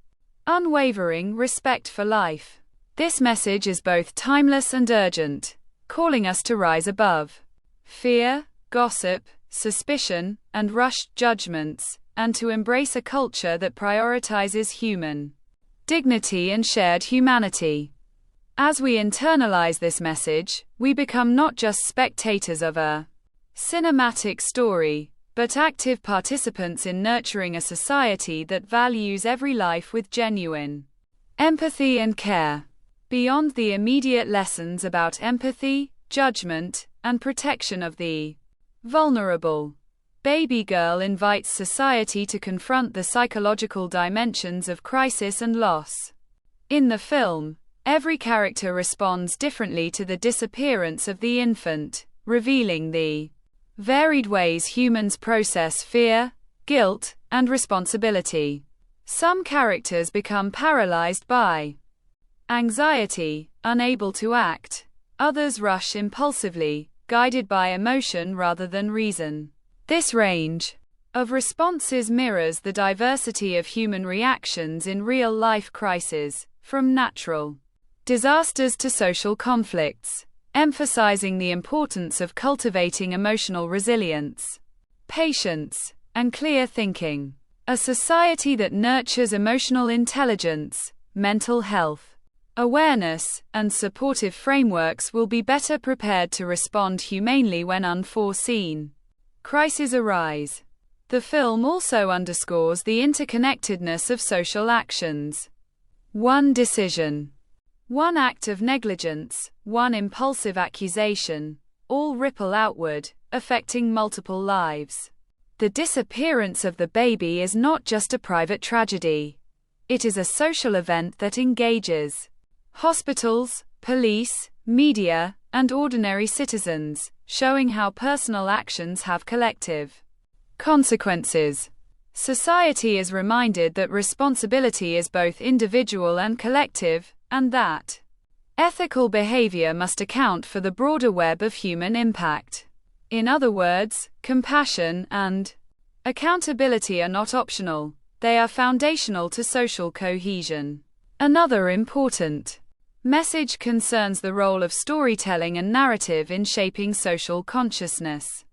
unwavering respect for life. This message is both timeless and urgent, calling us to rise above fear, gossip, suspicion, and rushed judgments, and to embrace a culture that prioritizes human dignity and shared humanity. As we internalize this message, we become not just spectators of a cinematic story, but active participants in nurturing a society that values every life with genuine empathy and care. Beyond the immediate lessons about empathy, judgment, and protection of the vulnerable, Baby Girl invites society to confront the psychological dimensions of crisis and loss. In the film, every character responds differently to the disappearance of the infant, revealing the varied ways humans process fear, guilt, and responsibility. Some characters become paralyzed by anxiety, unable to act. Others rush impulsively, guided by emotion rather than reason. This range of responses mirrors the diversity of human reactions in real-life crises, from natural disasters to social conflicts, emphasizing the importance of cultivating emotional resilience, patience, and clear thinking. A society that nurtures emotional intelligence, mental health, awareness, and supportive frameworks will be better prepared to respond humanely when unforeseen crises arise. The film also underscores the interconnectedness of social actions. One decision, one act of negligence, one impulsive accusation, all ripple outward, affecting multiple lives. The disappearance of the baby is not just a private tragedy. It is a social event that engages hospitals, police, media, and ordinary citizens, showing how personal actions have collective consequences. Society is reminded that responsibility is both individual and collective, and that ethical behavior must account for the broader web of human impact. In other words, compassion and accountability are not optional, they are foundational to social cohesion. Another important message concerns the role of storytelling and narrative in shaping social consciousness.